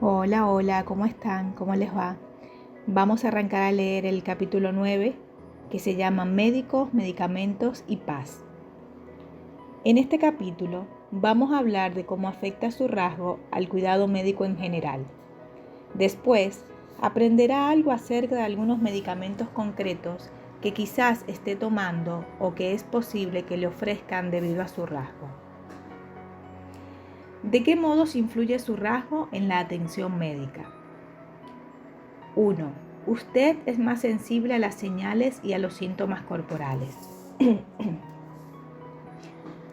Hola, hola, ¿cómo están? ¿Cómo les va? Vamos a arrancar a leer el capítulo 9 que se llama Médicos, Medicamentos y Paz. En este capítulo vamos a hablar de cómo afecta su rasgo al cuidado médico en general. Después aprenderá algo acerca de algunos medicamentos concretos que quizás esté tomando o que es posible que le ofrezcan debido a su rasgo. ¿De qué modos influye su rasgo en la atención médica? 1. Usted es más sensible a las señales y a los síntomas corporales.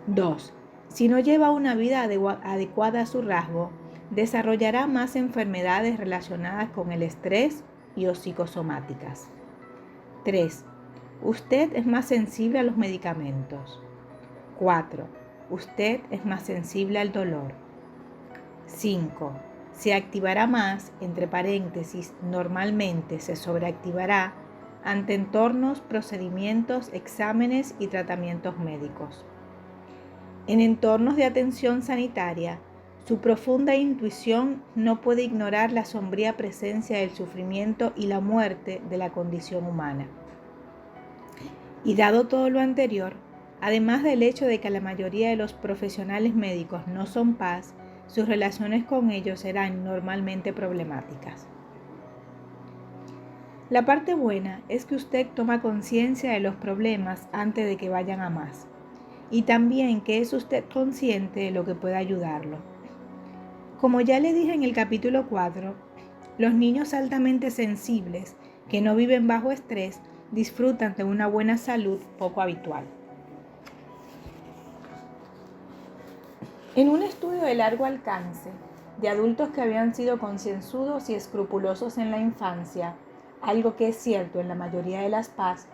2. Si no lleva una vida adecuada a su rasgo, desarrollará más enfermedades relacionadas con el estrés y o psicosomáticas. 3. Usted es más sensible a los medicamentos. 4. Usted es más sensible al dolor. 5. Se activará más, entre paréntesis, normalmente se sobreactivará ante entornos, procedimientos, exámenes y tratamientos médicos. En entornos de atención sanitaria, su profunda intuición no puede ignorar la sombría presencia del sufrimiento y la muerte de la condición humana. Y dado todo lo anterior, además del hecho de que la mayoría de los profesionales médicos no son paz, sus relaciones con ellos serán normalmente problemáticas. La parte buena es que usted toma conciencia de los problemas antes de que vayan a más, y también que es usted consciente de lo que puede ayudarlo. Como ya le dije en el capítulo 4, los niños altamente sensibles que no viven bajo estrés disfrutan de una buena salud poco habitual. En un estudio de largo alcance de adultos que habían sido concienzudos y escrupulosos en la infancia, algo que es cierto en la mayoría de las PAS,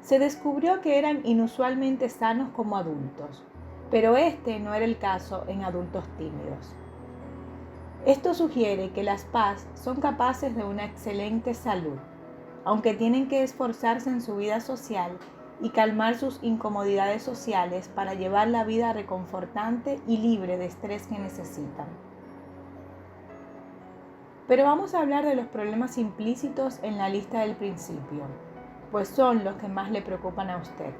se descubrió que eran inusualmente sanos como adultos, pero este no era el caso en adultos tímidos. Esto sugiere que las PAS son capaces de una excelente salud, aunque tienen que esforzarse en su vida social y calmar sus incomodidades sociales para llevar la vida reconfortante y libre de estrés que necesitan. Pero vamos a hablar de los problemas implícitos en la lista del principio, pues son los que más le preocupan a usted.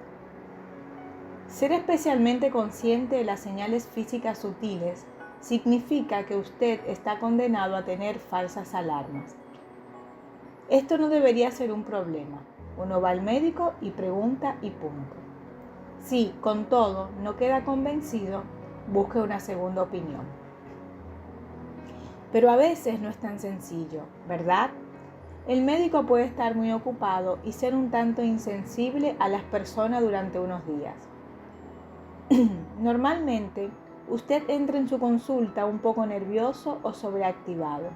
Ser especialmente consciente de las señales físicas sutiles significa que usted está condenado a tener falsas alarmas. Esto no debería ser un problema. Uno va al médico y pregunta y punto. Si, con todo, no queda convencido, busque una segunda opinión. Pero a veces no es tan sencillo, ¿verdad? El médico puede estar muy ocupado y ser un tanto insensible a las personas durante unos días. Normalmente, usted entra en su consulta un poco nervioso o sobreactivado.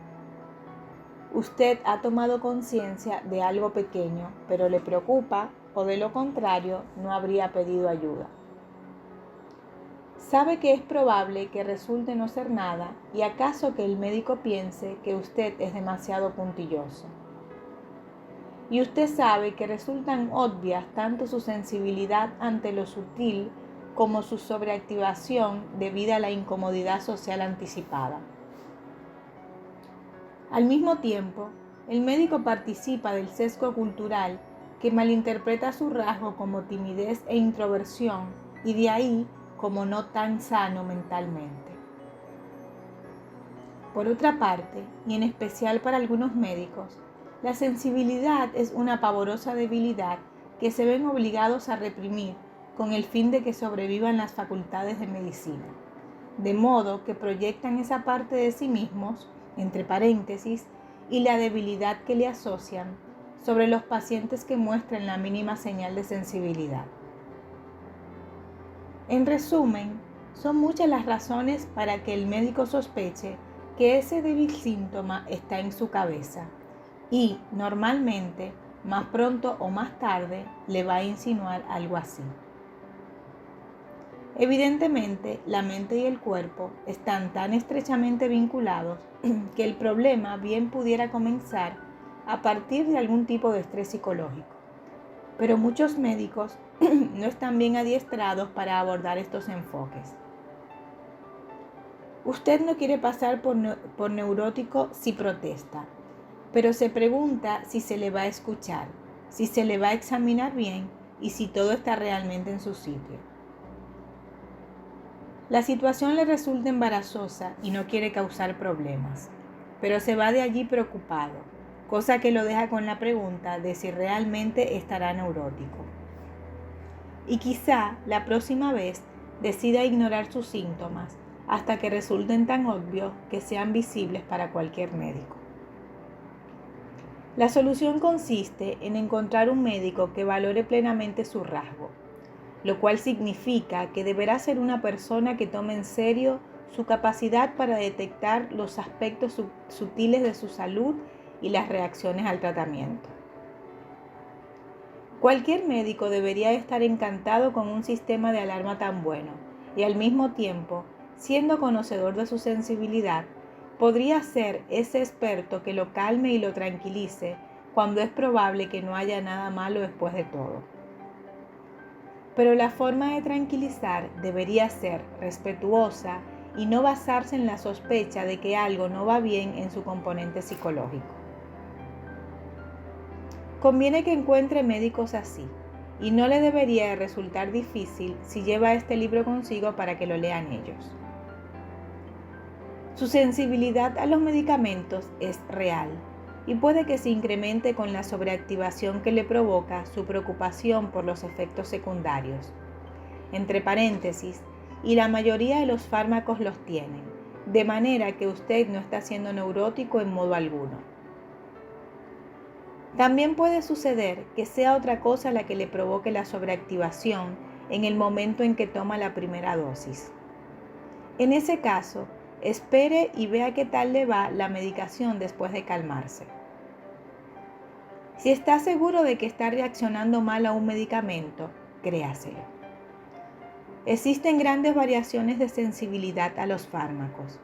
Usted ha tomado conciencia de algo pequeño, pero le preocupa o de lo contrario no habría pedido ayuda. Sabe que es probable que resulte no ser nada y acaso que el médico piense que usted es demasiado puntilloso. Y usted sabe que resultan obvias tanto su sensibilidad ante lo sutil como su sobreactivación debido a la incomodidad social anticipada. Al mismo tiempo, el médico participa del sesgo cultural que malinterpreta su rasgo como timidez e introversión y de ahí como no tan sano mentalmente. Por otra parte, y en especial para algunos médicos, la sensibilidad es una pavorosa debilidad que se ven obligados a reprimir con el fin de que sobrevivan las facultades de medicina, de modo que proyectan esa parte de sí mismos, entre paréntesis, y la debilidad que le asocian sobre los pacientes que muestren la mínima señal de sensibilidad. En resumen, son muchas las razones para que el médico sospeche que ese débil síntoma está en su cabeza y, normalmente, más pronto o más tarde, le va a insinuar algo así. Evidentemente, la mente y el cuerpo están tan estrechamente vinculados que el problema bien pudiera comenzar a partir de algún tipo de estrés psicológico. Pero muchos médicos no están bien adiestrados para abordar estos enfoques. Usted no quiere pasar por neurótico si protesta, pero se pregunta si se le va a escuchar, si se le va a examinar bien y si todo está realmente en su sitio. La situación le resulta embarazosa y no quiere causar problemas, pero se va de allí preocupado, cosa que lo deja con la pregunta de si realmente estará neurótico. Y quizá la próxima vez decida ignorar sus síntomas hasta que resulten tan obvios que sean visibles para cualquier médico. La solución consiste en encontrar un médico que valore plenamente su rasgo, lo cual significa que deberá ser una persona que tome en serio su capacidad para detectar los aspectos sutiles de su salud y las reacciones al tratamiento. Cualquier médico debería estar encantado con un sistema de alarma tan bueno y al mismo tiempo, siendo conocedor de su sensibilidad, podría ser ese experto que lo calme y lo tranquilice cuando es probable que no haya nada malo después de todo. Pero la forma de tranquilizar debería ser respetuosa y no basarse en la sospecha de que algo no va bien en su componente psicológico. Conviene que encuentre médicos así, y no le debería de resultar difícil si lleva este libro consigo para que lo lean ellos. Su sensibilidad a los medicamentos es real y puede que se incremente con la sobreactivación que le provoca su preocupación por los efectos secundarios. Entre paréntesis, y la mayoría de los fármacos los tienen, de manera que usted no está siendo neurótico en modo alguno. También puede suceder que sea otra cosa la que le provoque la sobreactivación en el momento en que toma la primera dosis. En ese caso, espere y vea qué tal le va la medicación después de calmarse. Si está seguro de que está reaccionando mal a un medicamento, créaselo. Existen grandes variaciones de sensibilidad a los fármacos.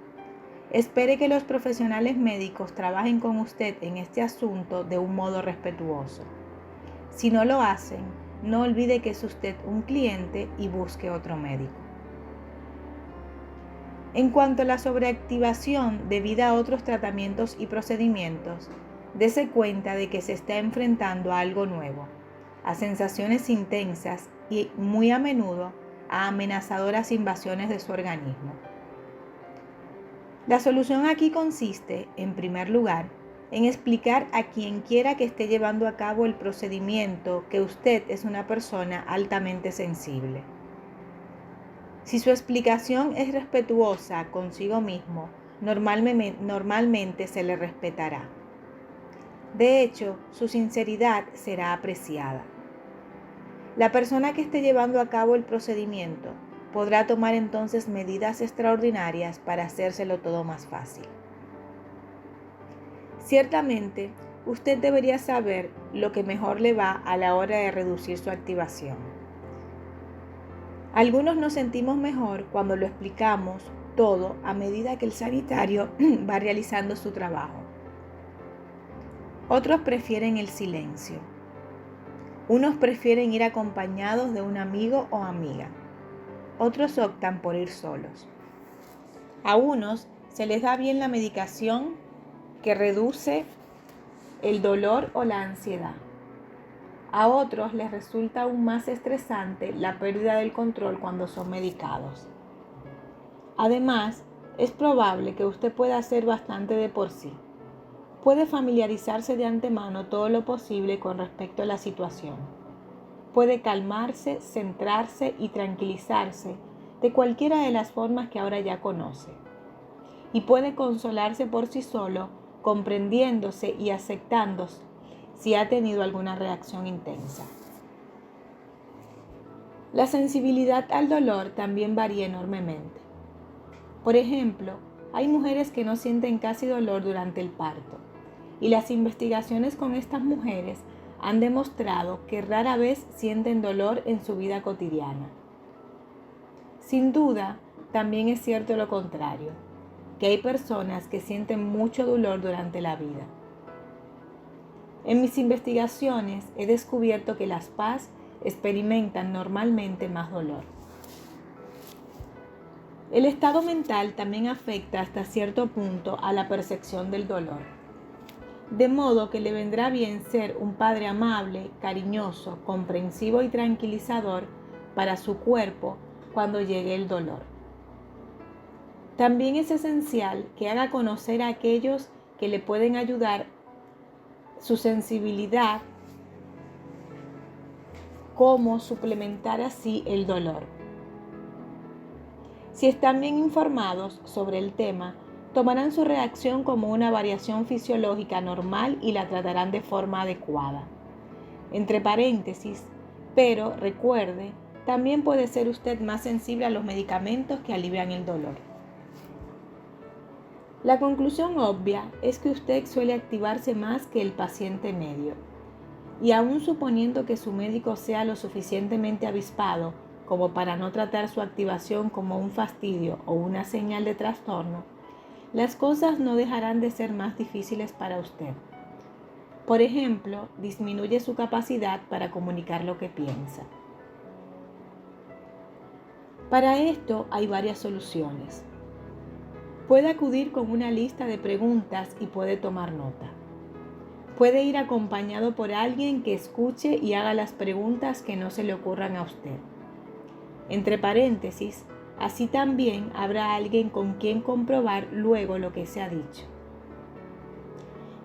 Espere que los profesionales médicos trabajen con usted en este asunto de un modo respetuoso. Si no lo hacen, no olvide que es usted un cliente y busque otro médico. En cuanto a la sobreactivación debida a otros tratamientos y procedimientos, dése cuenta de que se está enfrentando a algo nuevo, a sensaciones intensas y muy a menudo a amenazadoras invasiones de su organismo. La solución aquí consiste, en primer lugar, en explicar a quien quiera que esté llevando a cabo el procedimiento que usted es una persona altamente sensible. Si su explicación es respetuosa consigo mismo, normalmente se le respetará. De hecho, su sinceridad será apreciada. La persona que esté llevando a cabo el procedimiento podrá tomar entonces medidas extraordinarias para hacérselo todo más fácil. Ciertamente, usted debería saber lo que mejor le va a la hora de reducir su activación. Algunos nos sentimos mejor cuando lo explicamos todo a medida que el sanitario va realizando su trabajo. Otros prefieren el silencio. Unos prefieren ir acompañados de un amigo o amiga. Otros optan por ir solos. A unos se les da bien la medicación que reduce el dolor o la ansiedad. A otros les resulta aún más estresante la pérdida del control cuando son medicados. Además, es probable que usted pueda hacer bastante de por sí. Puede familiarizarse de antemano todo lo posible con respecto a la situación. Puede calmarse, centrarse y tranquilizarse de cualquiera de las formas que ahora ya conoce. Y puede consolarse por sí solo, comprendiéndose y aceptándose si ha tenido alguna reacción intensa. La sensibilidad al dolor también varía enormemente. Por ejemplo, hay mujeres que no sienten casi dolor durante el parto, y las investigaciones con estas mujeres han demostrado que rara vez sienten dolor en su vida cotidiana. Sin duda, también es cierto lo contrario, que hay personas que sienten mucho dolor durante la vida. En mis investigaciones he descubierto que las PAS experimentan normalmente más dolor. El estado mental también afecta hasta cierto punto a la percepción del dolor, de modo que le vendrá bien ser un padre amable, cariñoso, comprensivo y tranquilizador para su cuerpo cuando llegue el dolor. También es esencial que haga conocer a aquellos que le pueden ayudar su sensibilidad, cómo suplementar así el dolor. Si están bien informados sobre el tema, tomarán su reacción como una variación fisiológica normal y la tratarán de forma adecuada. Entre paréntesis, pero recuerde, también puede ser usted más sensible a los medicamentos que alivian el dolor. La conclusión obvia es que usted suele activarse más que el paciente medio. Y aún suponiendo que su médico sea lo suficientemente avispado como para no tratar su activación como un fastidio o una señal de trastorno, las cosas no dejarán de ser más difíciles para usted. Por ejemplo, disminuye su capacidad para comunicar lo que piensa. Para esto hay varias soluciones. Puede acudir con una lista de preguntas y puede tomar nota. Puede ir acompañado por alguien que escuche y haga las preguntas que no se le ocurran a usted. Entre paréntesis, así también habrá alguien con quien comprobar luego lo que se ha dicho.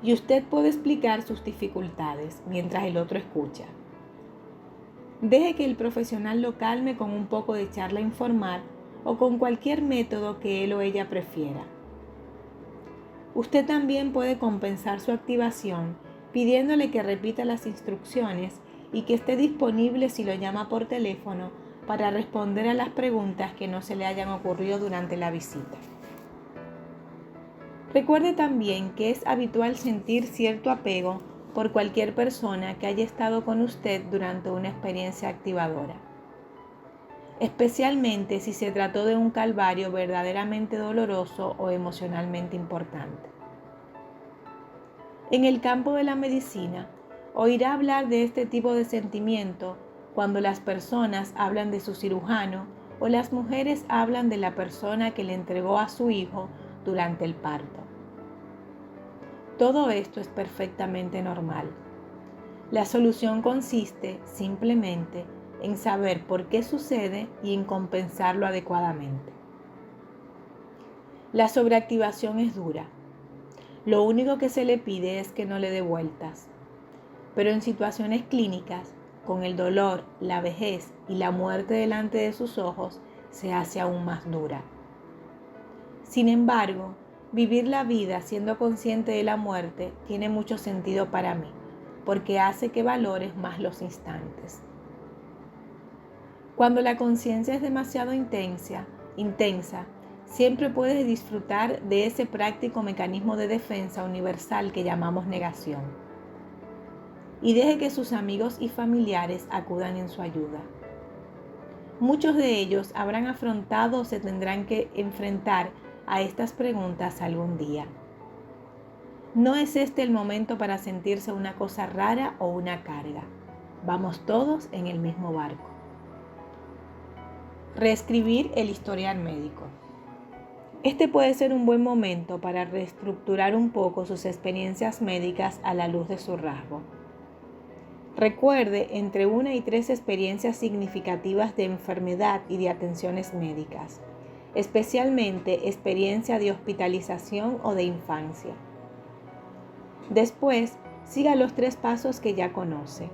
Y usted puede explicar sus dificultades mientras el otro escucha. Deje que el profesional lo calme con un poco de charla informal o con cualquier método que él o ella prefiera. Usted también puede compensar su activación pidiéndole que repita las instrucciones y que esté disponible si lo llama por teléfono para responder a las preguntas que no se le hayan ocurrido durante la visita. Recuerde también que es habitual sentir cierto apego por cualquier persona que haya estado con usted durante una experiencia activadora, especialmente si se trató de un calvario verdaderamente doloroso o emocionalmente importante. En el campo de la medicina, oirá hablar de este tipo de sentimiento cuando las personas hablan de su cirujano o las mujeres hablan de la persona que le entregó a su hijo durante el parto. Todo esto es perfectamente normal. La solución consiste simplemente en saber por qué sucede y en compensarlo adecuadamente. La sobreactivación es dura. Lo único que se le pide es que no le dé vueltas. Pero en situaciones clínicas, con el dolor, la vejez y la muerte delante de sus ojos, se hace aún más dura. Sin embargo, vivir la vida siendo consciente de la muerte tiene mucho sentido para mí, porque hace que valores más los instantes. Cuando la conciencia es demasiado intensa, siempre puedes disfrutar de ese práctico mecanismo de defensa universal que llamamos negación. Y deje que sus amigos y familiares acudan en su ayuda. Muchos de ellos habrán afrontado o se tendrán que enfrentar a estas preguntas algún día. No es este el momento para sentirse una cosa rara o una carga. Vamos todos en el mismo barco. Reescribir el historial médico. Este puede ser un buen momento para reestructurar un poco sus experiencias médicas a la luz de su rasgo. Recuerde entre 1 y 3 experiencias significativas de enfermedad y de atenciones médicas, especialmente experiencia de hospitalización o de infancia. Después, siga los 3 pasos que ya conoce.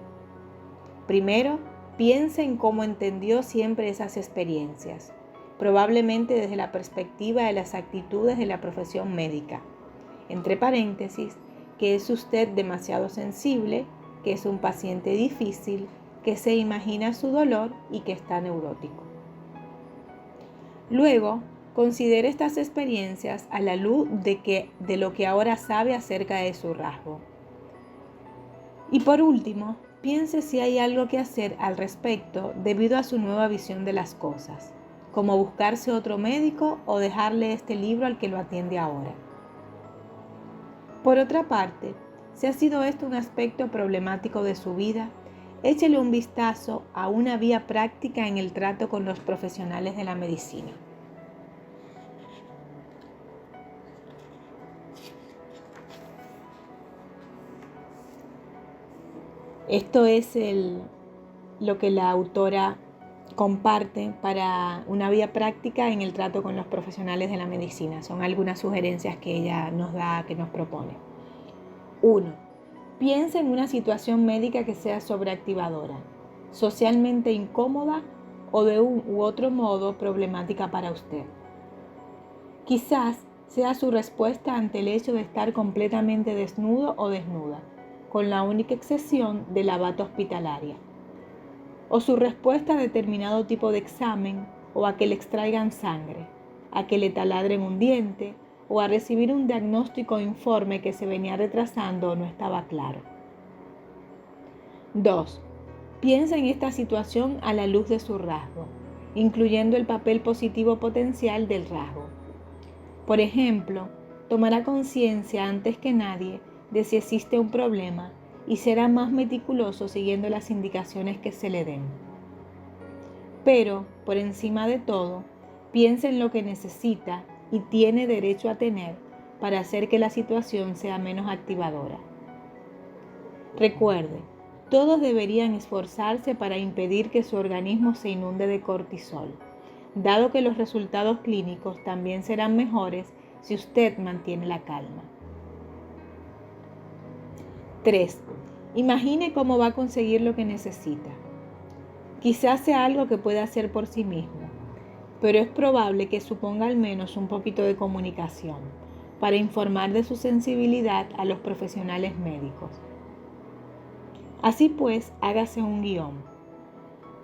Primero, piense en cómo entendió siempre esas experiencias, probablemente desde la perspectiva de las actitudes de la profesión médica. Entre paréntesis, que es usted demasiado sensible, que es un paciente difícil, que se imagina su dolor y que está neurótico. Luego, considere estas experiencias a la luz de lo que ahora sabe acerca de su rasgo. Y por último, piense si hay algo que hacer al respecto debido a su nueva visión de las cosas, como buscarse otro médico o dejarle este libro al que lo atiende ahora. Por otra parte, si ha sido esto un aspecto problemático de su vida, échele un vistazo a una vía práctica en el trato con los profesionales de la medicina. Esto es lo que la autora comparte para una vía práctica en el trato con los profesionales de la medicina. Son algunas sugerencias que ella nos da, que nos propone. 1. Piensa en una situación médica que sea sobreactivadora, socialmente incómoda o de un u otro modo problemática para usted. Quizás sea su respuesta ante el hecho de estar completamente desnudo o desnuda, con la única excepción de la bata hospitalaria. O su respuesta a determinado tipo de examen, o a que le extraigan sangre, a que le taladren un diente, o a recibir un diagnóstico informe que se venía retrasando o no estaba claro. 2. Piensa en esta situación a la luz de su rasgo, incluyendo el papel positivo potencial del rasgo. Por ejemplo, tomará conciencia antes que nadie de si existe un problema y será más meticuloso siguiendo las indicaciones que se le den. Pero, por encima de todo, piensa en lo que necesita y tiene derecho a tener para hacer que la situación sea menos activadora. Recuerde, todos deberían esforzarse para impedir que su organismo se inunde de cortisol, dado que los resultados clínicos también serán mejores si usted mantiene la calma. 3. Imagine cómo va a conseguir lo que necesita. Quizás sea algo que pueda hacer por sí mismo, pero es probable que suponga al menos un poquito de comunicación para informar de su sensibilidad a los profesionales médicos. Así pues, hágase un guión.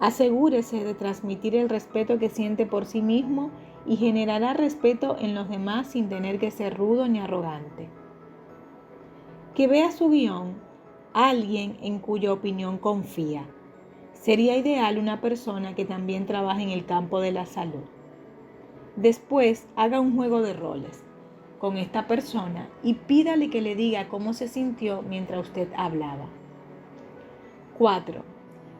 Asegúrese de transmitir el respeto que siente por sí mismo y generará respeto en los demás sin tener que ser rudo ni arrogante. Que vea su guión alguien en cuya opinión confía. Sería ideal una persona que también trabaje en el campo de la salud. Después, haga un juego de roles con esta persona y pídale que le diga cómo se sintió mientras usted hablaba. 4.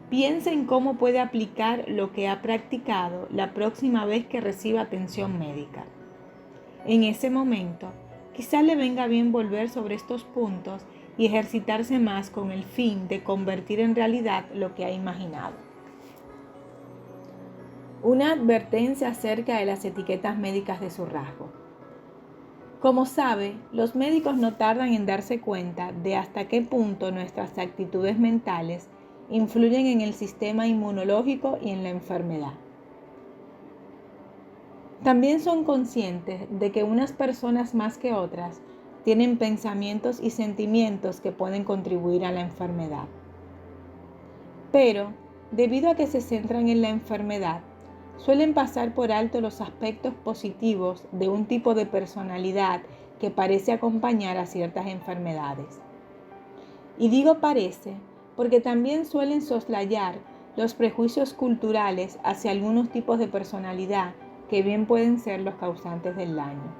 Piense en cómo puede aplicar lo que ha practicado la próxima vez que reciba atención médica. En ese momento, quizá le venga bien volver sobre estos puntos y ejercitarse más con el fin de convertir en realidad lo que ha imaginado. Una advertencia acerca de las etiquetas médicas de su rasgo. Como sabe, los médicos no tardan en darse cuenta de hasta qué punto nuestras actitudes mentales influyen en el sistema inmunológico y en la enfermedad. También son conscientes de que unas personas más que otras tienen pensamientos y sentimientos que pueden contribuir a la enfermedad. Pero, debido a que se centran en la enfermedad, suelen pasar por alto los aspectos positivos de un tipo de personalidad que parece acompañar a ciertas enfermedades. Y digo parece porque también suelen soslayar los prejuicios culturales hacia algunos tipos de personalidad que bien pueden ser los causantes del daño.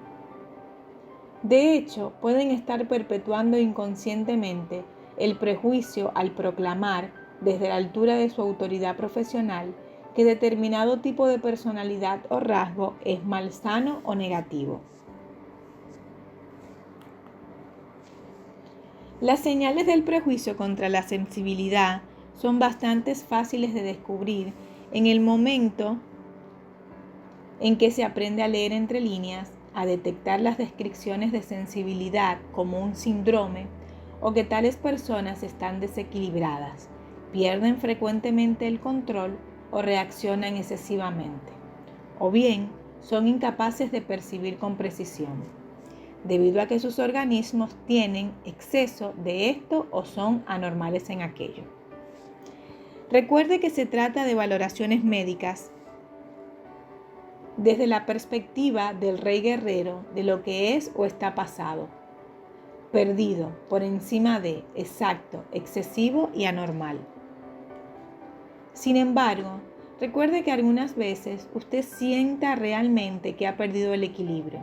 De hecho, pueden estar perpetuando inconscientemente el prejuicio al proclamar, desde la altura de su autoridad profesional, que determinado tipo de personalidad o rasgo es malsano o negativo. Las señales del prejuicio contra la sensibilidad son bastante fáciles de descubrir en el momento en que se aprende a leer entre líneas, a detectar las descripciones de sensibilidad como un síndrome o que tales personas están desequilibradas, pierden frecuentemente el control o reaccionan excesivamente, o bien son incapaces de percibir con precisión, debido a que sus organismos tienen exceso de esto o son anormales en aquello. Recuerde que se trata de valoraciones médicas desde la perspectiva del rey guerrero de lo que es o está pasado, perdido, por encima de, exacto, excesivo y anormal. Sin embargo, recuerde que algunas veces usted sienta realmente que ha perdido el equilibrio,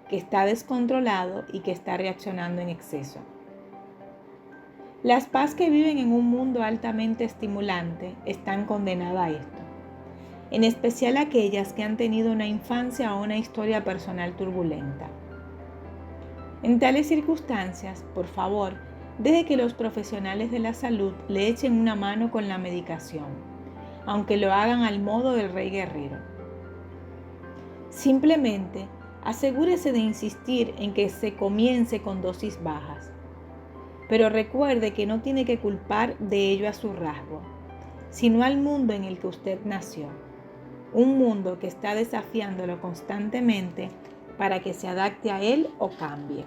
que está descontrolado y que está reaccionando en exceso. Las PAS que viven en un mundo altamente estimulante están condenadas a esto, en especial aquellas que han tenido una infancia o una historia personal turbulenta. En tales circunstancias, por favor, deje que los profesionales de la salud le echen una mano con la medicación, aunque lo hagan al modo del rey guerrero. Simplemente asegúrese de insistir en que se comience con dosis bajas, pero recuerde que no tiene que culpar de ello a su rasgo, sino al mundo en el que usted nació, un mundo que está desafiándolo constantemente para que se adapte a él o cambie.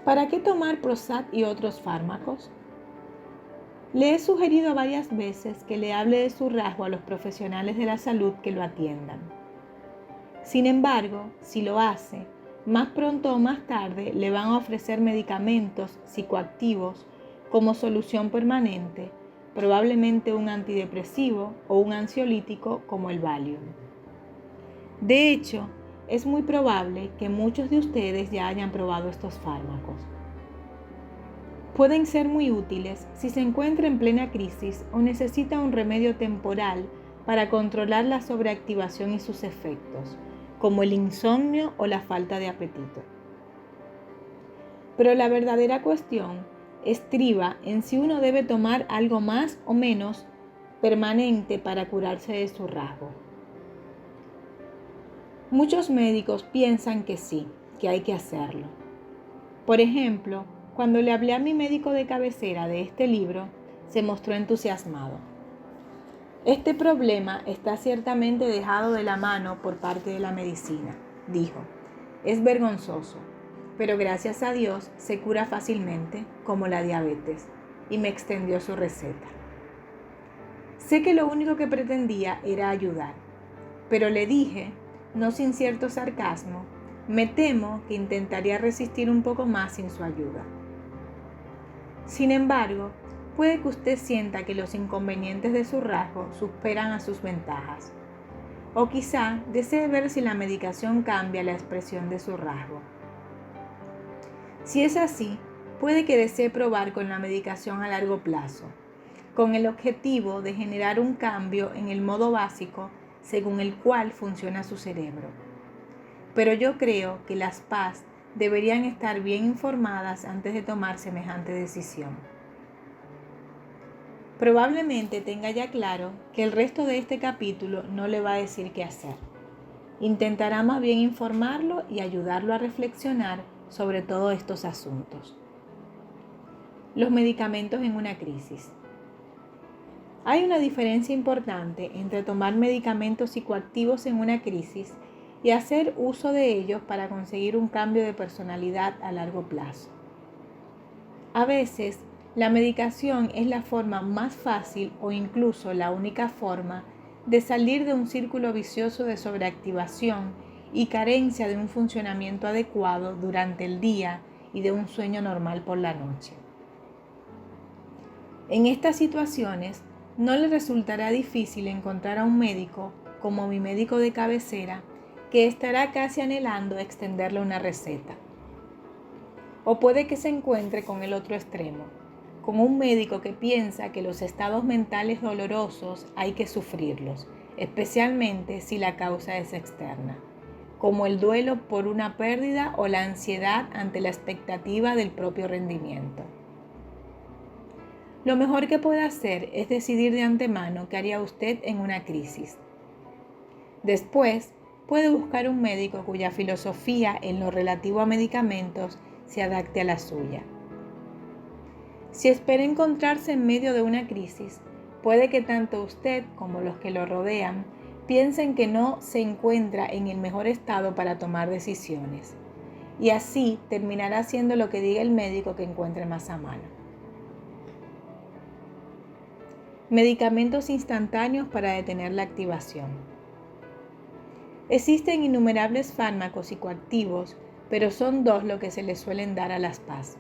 ¿Para qué tomar Prozac y otros fármacos? Le he sugerido varias veces que le hable de su rasgo a los profesionales de la salud que lo atiendan. Sin embargo, si lo hace, más pronto o más tarde le van a ofrecer medicamentos psicoactivos como solución permanente, probablemente un antidepresivo o un ansiolítico como el Valium. De hecho, es muy probable que muchos de ustedes ya hayan probado estos fármacos. Pueden ser muy útiles si se encuentra en plena crisis o necesita un remedio temporal para controlar la sobreactivación y sus efectos, como el insomnio o la falta de apetito. Pero la verdadera cuestión estriba en si uno debe tomar algo más o menos permanente para curarse de su rasgo. Muchos médicos piensan que sí, que hay que hacerlo. Por ejemplo, cuando le hablé a mi médico de cabecera de este libro, se mostró entusiasmado. Este problema está ciertamente dejado de la mano por parte de la medicina, dijo. Es vergonzoso, pero gracias a Dios se cura fácilmente, como la diabetes, y me extendió su receta. Sé que lo único que pretendía era ayudar, pero le dije, no sin cierto sarcasmo, me temo que intentaría resistir un poco más sin su ayuda. Sin embargo, puede que usted sienta que los inconvenientes de su rasgo superan a sus ventajas. O quizá desee ver si la medicación cambia la expresión de su rasgo. Si es así, puede que desee probar con la medicación a largo plazo, con el objetivo de generar un cambio en el modo básico según el cual funciona su cerebro. Pero yo creo que las PAS deberían estar bien informadas antes de tomar semejante decisión. Probablemente tenga ya claro que el resto de este capítulo no le va a decir qué hacer. Intentará más bien informarlo y ayudarlo a reflexionar sobre todos estos asuntos. Los medicamentos en una crisis. Hay una diferencia importante entre tomar medicamentos psicoactivos en una crisis y hacer uso de ellos para conseguir un cambio de personalidad a largo plazo. A veces, la medicación es la forma más fácil o incluso la única forma de salir de un círculo vicioso de sobreactivación y carencia de un funcionamiento adecuado durante el día y de un sueño normal por la noche. En estas situaciones, no le resultará difícil encontrar a un médico, como mi médico de cabecera, que estará casi anhelando extenderle una receta. O puede que se encuentre con el otro extremo, con un médico que piensa que los estados mentales dolorosos hay que sufrirlos, especialmente si la causa es externa, como el duelo por una pérdida o la ansiedad ante la expectativa del propio rendimiento. Lo mejor que puede hacer es decidir de antemano qué haría usted en una crisis. Después, puede buscar un médico cuya filosofía en lo relativo a medicamentos se adapte a la suya. Si espera encontrarse en medio de una crisis, puede que tanto usted como los que lo rodean piensen que no se encuentra en el mejor estado para tomar decisiones, y así terminará haciendo lo que diga el médico que encuentre más a mano. Medicamentos instantáneos para detener la activación. Existen innumerables fármacos psicoactivos, pero son dos lo que se les suelen dar a las PAS.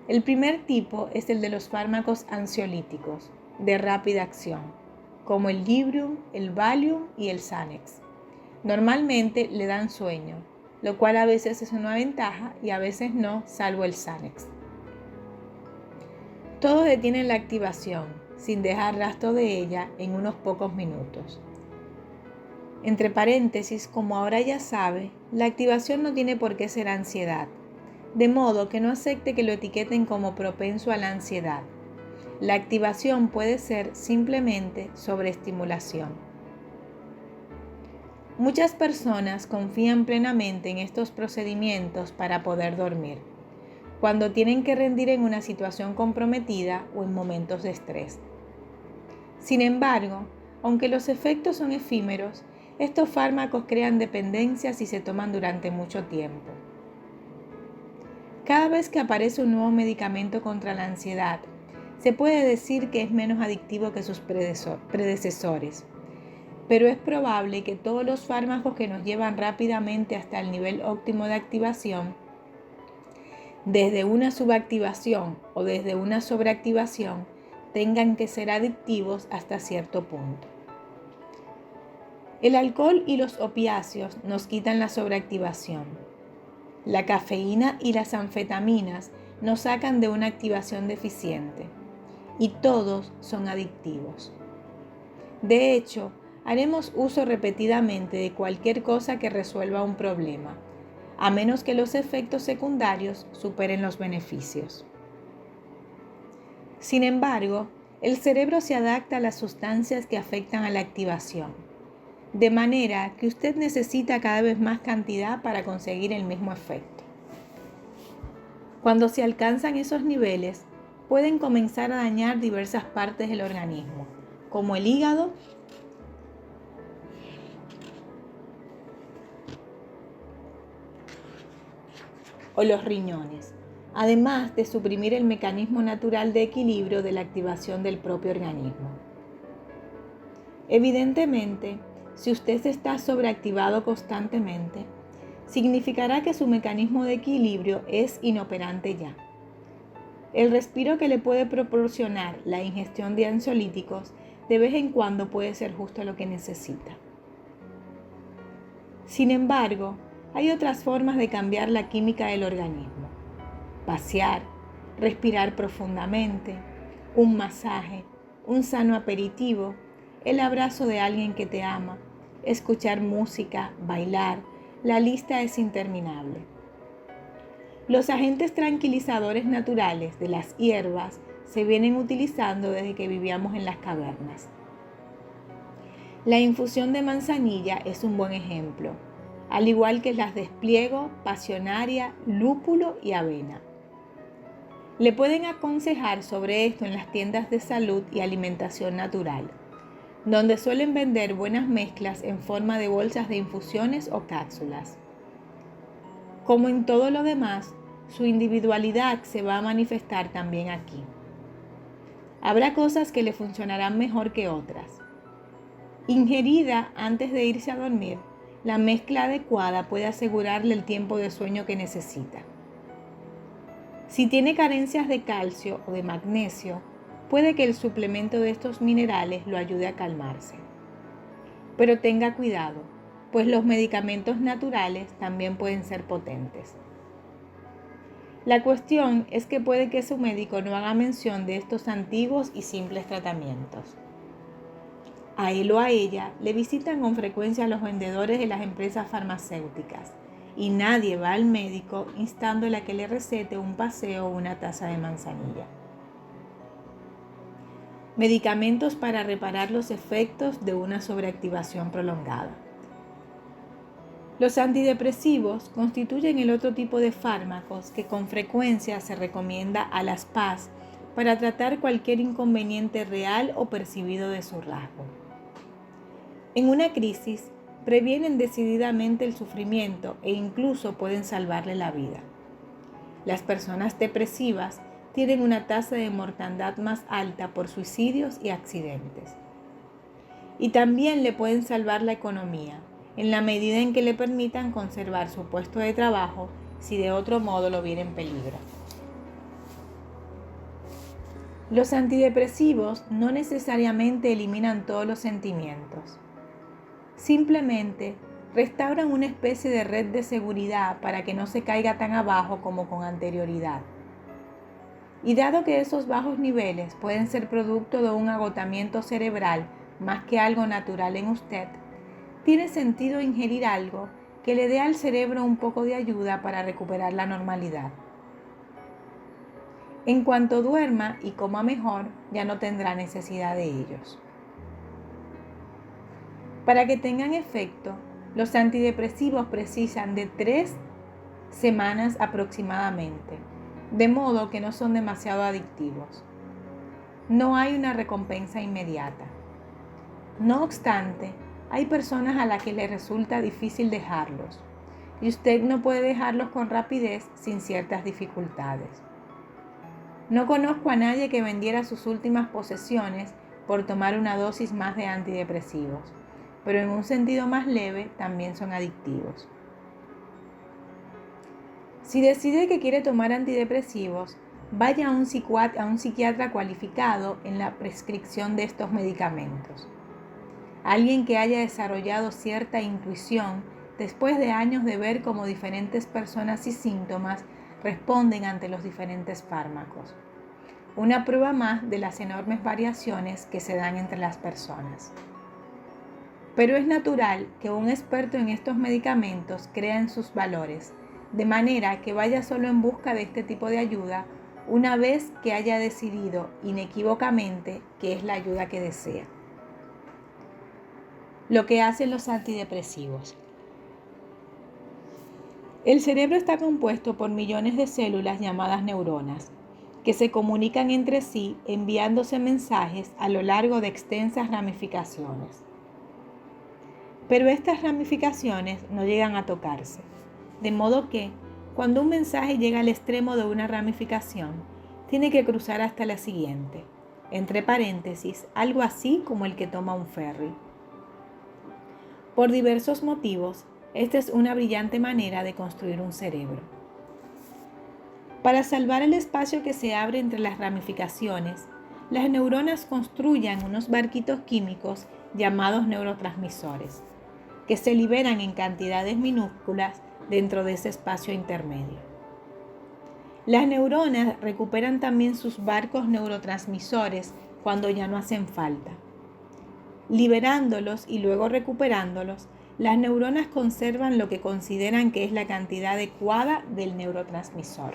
El primer tipo es el de los fármacos ansiolíticos, de rápida acción, como el Librium, el Valium y el Xanax. Normalmente le dan sueño, lo cual a veces es una ventaja y a veces no, salvo el Xanax. Todos detienen la activación, sin dejar rastro de ella en unos pocos minutos. Entre paréntesis, como ahora ya sabe, La activación no tiene por qué ser ansiedad, de modo que no acepte que lo etiqueten como propenso a la ansiedad. La activación puede ser simplemente sobreestimulación. Muchas personas confían plenamente en estos procedimientos para poder dormir, cuando tienen que rendir en una situación comprometida o en momentos de estrés. Sin embargo, aunque los efectos son efímeros, estos fármacos crean dependencias y se toman durante mucho tiempo. Cada vez que aparece un nuevo medicamento contra la ansiedad, se puede decir que es menos adictivo que sus predecesores, pero es probable que todos los fármacos que nos llevan rápidamente hasta el nivel óptimo de activación, desde una subactivación o desde una sobreactivación, tengan que ser adictivos hasta cierto punto. El alcohol y los opiáceos nos quitan la sobreactivación. La cafeína y las anfetaminas nos sacan de una activación deficiente, y todos son adictivos. De hecho, haremos uso repetidamente de cualquier cosa que resuelva un problema, a menos que los efectos secundarios superen los beneficios. Sin embargo, el cerebro se adapta a las sustancias que afectan a la activación, de manera que usted necesita cada vez más cantidad para conseguir el mismo efecto. Cuando se alcanzan esos niveles, pueden comenzar a dañar diversas partes del organismo, como el hígado o los riñones, además de suprimir el mecanismo natural de equilibrio de la activación del propio organismo. Evidentemente, si usted está sobreactivado constantemente, significará que su mecanismo de equilibrio es inoperante ya. El respiro que le puede proporcionar la ingestión de ansiolíticos de vez en cuando puede ser justo lo que necesita. Sin embargo, hay otras formas de cambiar la química del organismo: pasear, respirar profundamente, un masaje, un sano aperitivo, el abrazo de alguien que te ama, escuchar música, bailar. La lista es interminable. Los agentes tranquilizadores naturales de las hierbas se vienen utilizando desde que vivíamos en las cavernas. La infusión de manzanilla es un buen ejemplo, al igual que las de espliego, pasionaria, lúpulo y avena. Le pueden aconsejar sobre esto en las tiendas de salud y alimentación natural, donde suelen vender buenas mezclas en forma de bolsas de infusiones o cápsulas. Como en todo lo demás, su individualidad se va a manifestar también aquí. Habrá cosas que le funcionarán mejor que otras. Ingerida antes de irse a dormir, la mezcla adecuada puede asegurarle el tiempo de sueño que necesita. Si tiene carencias de calcio o de magnesio, puede que el suplemento de estos minerales lo ayude a calmarse. Pero tenga cuidado, pues los medicamentos naturales también pueden ser potentes. La cuestión es que puede que su médico no haga mención de estos antiguos y simples tratamientos. A él o a ella le visitan con frecuencia los vendedores de las empresas farmacéuticas y nadie va al médico instándole a que le recete un paseo o una taza de manzanilla. Medicamentos para reparar los efectos de una sobreactivación prolongada. Los antidepresivos constituyen el otro tipo de fármacos que con frecuencia se recomienda a las PAS para tratar cualquier inconveniente real o percibido de su rasgo. En una crisis, previenen decididamente el sufrimiento e incluso pueden salvarle la vida. Las personas depresivas tienen una tasa de mortandad más alta por suicidios y accidentes. Y también le pueden salvar la economía, en la medida en que le permitan conservar su puesto de trabajo si de otro modo lo viera en peligro. Los antidepresivos no necesariamente eliminan todos los sentimientos. Simplemente restauran una especie de red de seguridad para que no se caiga tan abajo como con anterioridad. Y dado que esos bajos niveles pueden ser producto de un agotamiento cerebral más que algo natural en usted, tiene sentido ingerir algo que le dé al cerebro un poco de ayuda para recuperar la normalidad. En cuanto duerma y coma mejor, ya no tendrá necesidad de ellos. Para que tengan efecto, los antidepresivos precisan de 3 semanas aproximadamente, de modo que no son demasiado adictivos. No hay una recompensa inmediata. No obstante, hay personas a las que les resulta difícil dejarlos, y usted no puede dejarlos con rapidez sin ciertas dificultades. No conozco a nadie que vendiera sus últimas posesiones por tomar una dosis más de antidepresivos, pero en un sentido más leve también son adictivos. Si decide que quiere tomar antidepresivos, vaya a un psiquiatra cualificado en la prescripción de estos medicamentos. Alguien que haya desarrollado cierta intuición después de años de ver cómo diferentes personas y síntomas responden ante los diferentes fármacos. Una prueba más de las enormes variaciones que se dan entre las personas. Pero es natural que un experto en estos medicamentos crea en sus valores, de manera que vaya solo en busca de este tipo de ayuda una vez que haya decidido inequívocamente que es la ayuda que desea. Lo que hacen los antidepresivos. El cerebro está compuesto por millones de células llamadas neuronas, que se comunican entre sí enviándose mensajes a lo largo de extensas ramificaciones. Pero estas ramificaciones no llegan a tocarse, de modo que, cuando un mensaje llega al extremo de una ramificación, tiene que cruzar hasta la siguiente, entre paréntesis, algo así como el que toma un ferry. Por diversos motivos, esta es una brillante manera de construir un cerebro. Para salvar el espacio que se abre entre las ramificaciones, las neuronas construyen unos barquitos químicos llamados neurotransmisores, que se liberan en cantidades minúsculas dentro de ese espacio intermedio. Las neuronas recuperan también sus barcos neurotransmisores cuando ya no hacen falta. Liberándolos y luego recuperándolos, las neuronas conservan lo que consideran que es la cantidad adecuada del neurotransmisor.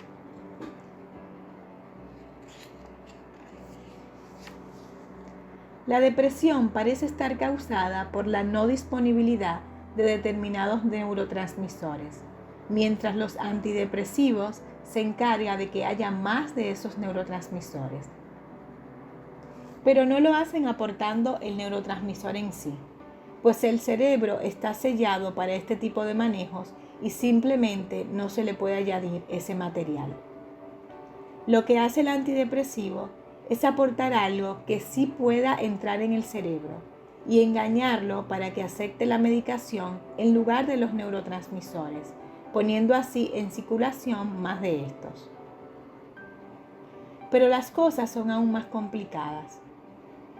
La depresión parece estar causada por la no disponibilidad de determinados neurotransmisores, mientras los antidepresivos se encargan de que haya más de esos neurotransmisores. Pero no lo hacen aportando el neurotransmisor en sí, pues el cerebro está sellado para este tipo de manejos y simplemente no se le puede añadir ese material. Lo que hace el antidepresivo es aportar algo que sí pueda entrar en el cerebro y engañarlo para que acepte la medicación en lugar de los neurotransmisores, poniendo así en circulación más de estos. Pero las cosas son aún más complicadas.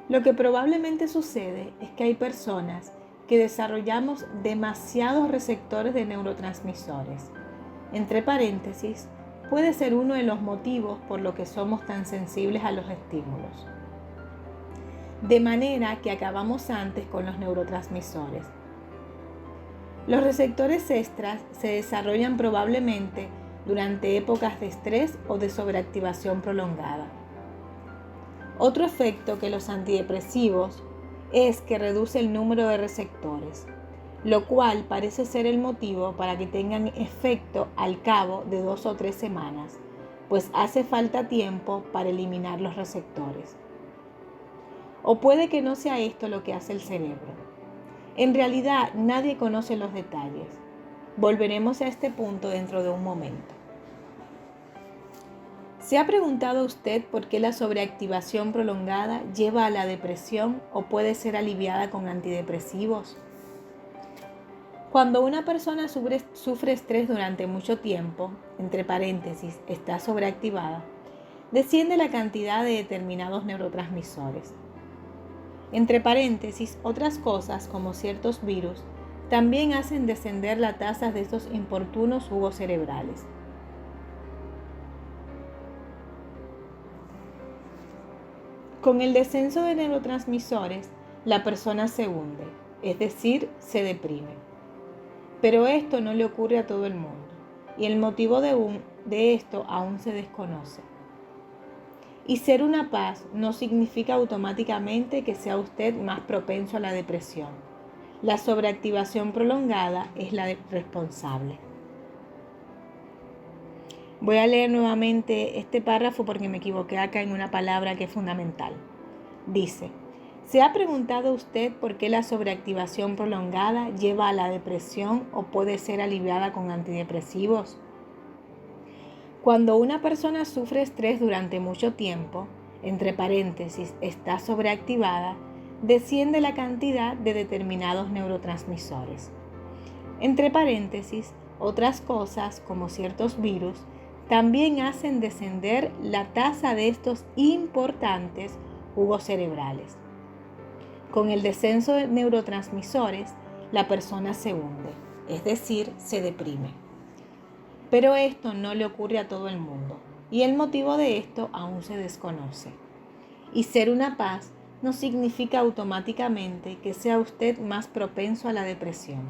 Lo que probablemente sucede es que hay personas que desarrollamos demasiados receptores de neurotransmisores. Entre paréntesis, puede ser uno de los motivos por los que somos tan sensibles a los estímulos. De manera que acabamos antes con los neurotransmisores. Los receptores extras se desarrollan probablemente durante épocas de estrés o de sobreactivación prolongada. Otro efecto que los antidepresivos es que reduce el número de receptores, lo cual parece ser el motivo para que tengan efecto al cabo de 2 o 3 semanas, pues hace falta tiempo para eliminar los receptores. O puede que no sea esto lo que hace el cerebro. En realidad, nadie conoce los detalles. Volveremos a este punto dentro de un momento. ¿Se ha preguntado usted por qué la sobreactivación prolongada lleva a la depresión o puede ser aliviada con antidepresivos? Cuando una persona sufre estrés durante mucho tiempo, entre paréntesis, está sobreactivada, desciende la cantidad de determinados neurotransmisores. Entre paréntesis, otras cosas, como ciertos virus, también hacen descender la tasa de estos importunos jugos cerebrales. Con el descenso de neurotransmisores, la persona se hunde, es decir, se deprime. Pero esto no le ocurre a todo el mundo, y el motivo de esto aún se desconoce. Y ser una paz no significa automáticamente que sea usted más propenso a la depresión. La sobreactivación prolongada es la responsable. Voy a leer nuevamente este párrafo porque me equivoqué acá en una palabra que es fundamental. Dice: ¿se ha preguntado usted por qué la sobreactivación prolongada lleva a la depresión o puede ser aliviada con antidepresivos? Cuando una persona sufre estrés durante mucho tiempo, entre paréntesis, está sobreactivada, desciende la cantidad de determinados neurotransmisores. Entre paréntesis, otras cosas, como ciertos virus, también hacen descender la tasa de estos importantes jugos cerebrales. Con el descenso de neurotransmisores, la persona se hunde, es decir, se deprime. Pero esto no le ocurre a todo el mundo, y el motivo de esto aún se desconoce. Y ser una paz no significa automáticamente que sea usted más propenso a la depresión.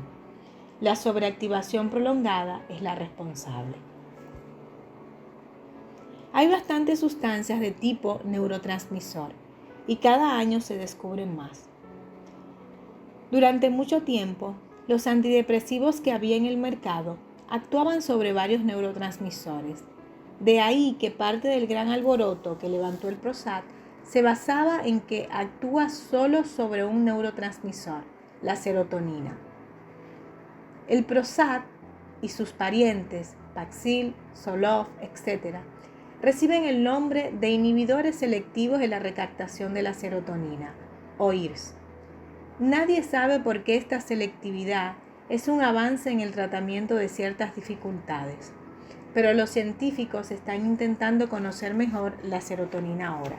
La sobreactivación prolongada es la responsable. Hay bastantes sustancias de tipo neurotransmisor y cada año se descubren más. Durante mucho tiempo, los antidepresivos que había en el mercado actuaban sobre varios neurotransmisores. De ahí que parte del gran alboroto que levantó el Prozac se basaba en que actúa solo sobre un neurotransmisor, la serotonina. El Prozac y sus parientes, Paxil, Zoloft, etc., reciben el nombre de inhibidores selectivos de la recaptación de la serotonina, o IRS. Nadie sabe por qué esta selectividad es un avance en el tratamiento de ciertas dificultades, pero los científicos están intentando conocer mejor la serotonina ahora.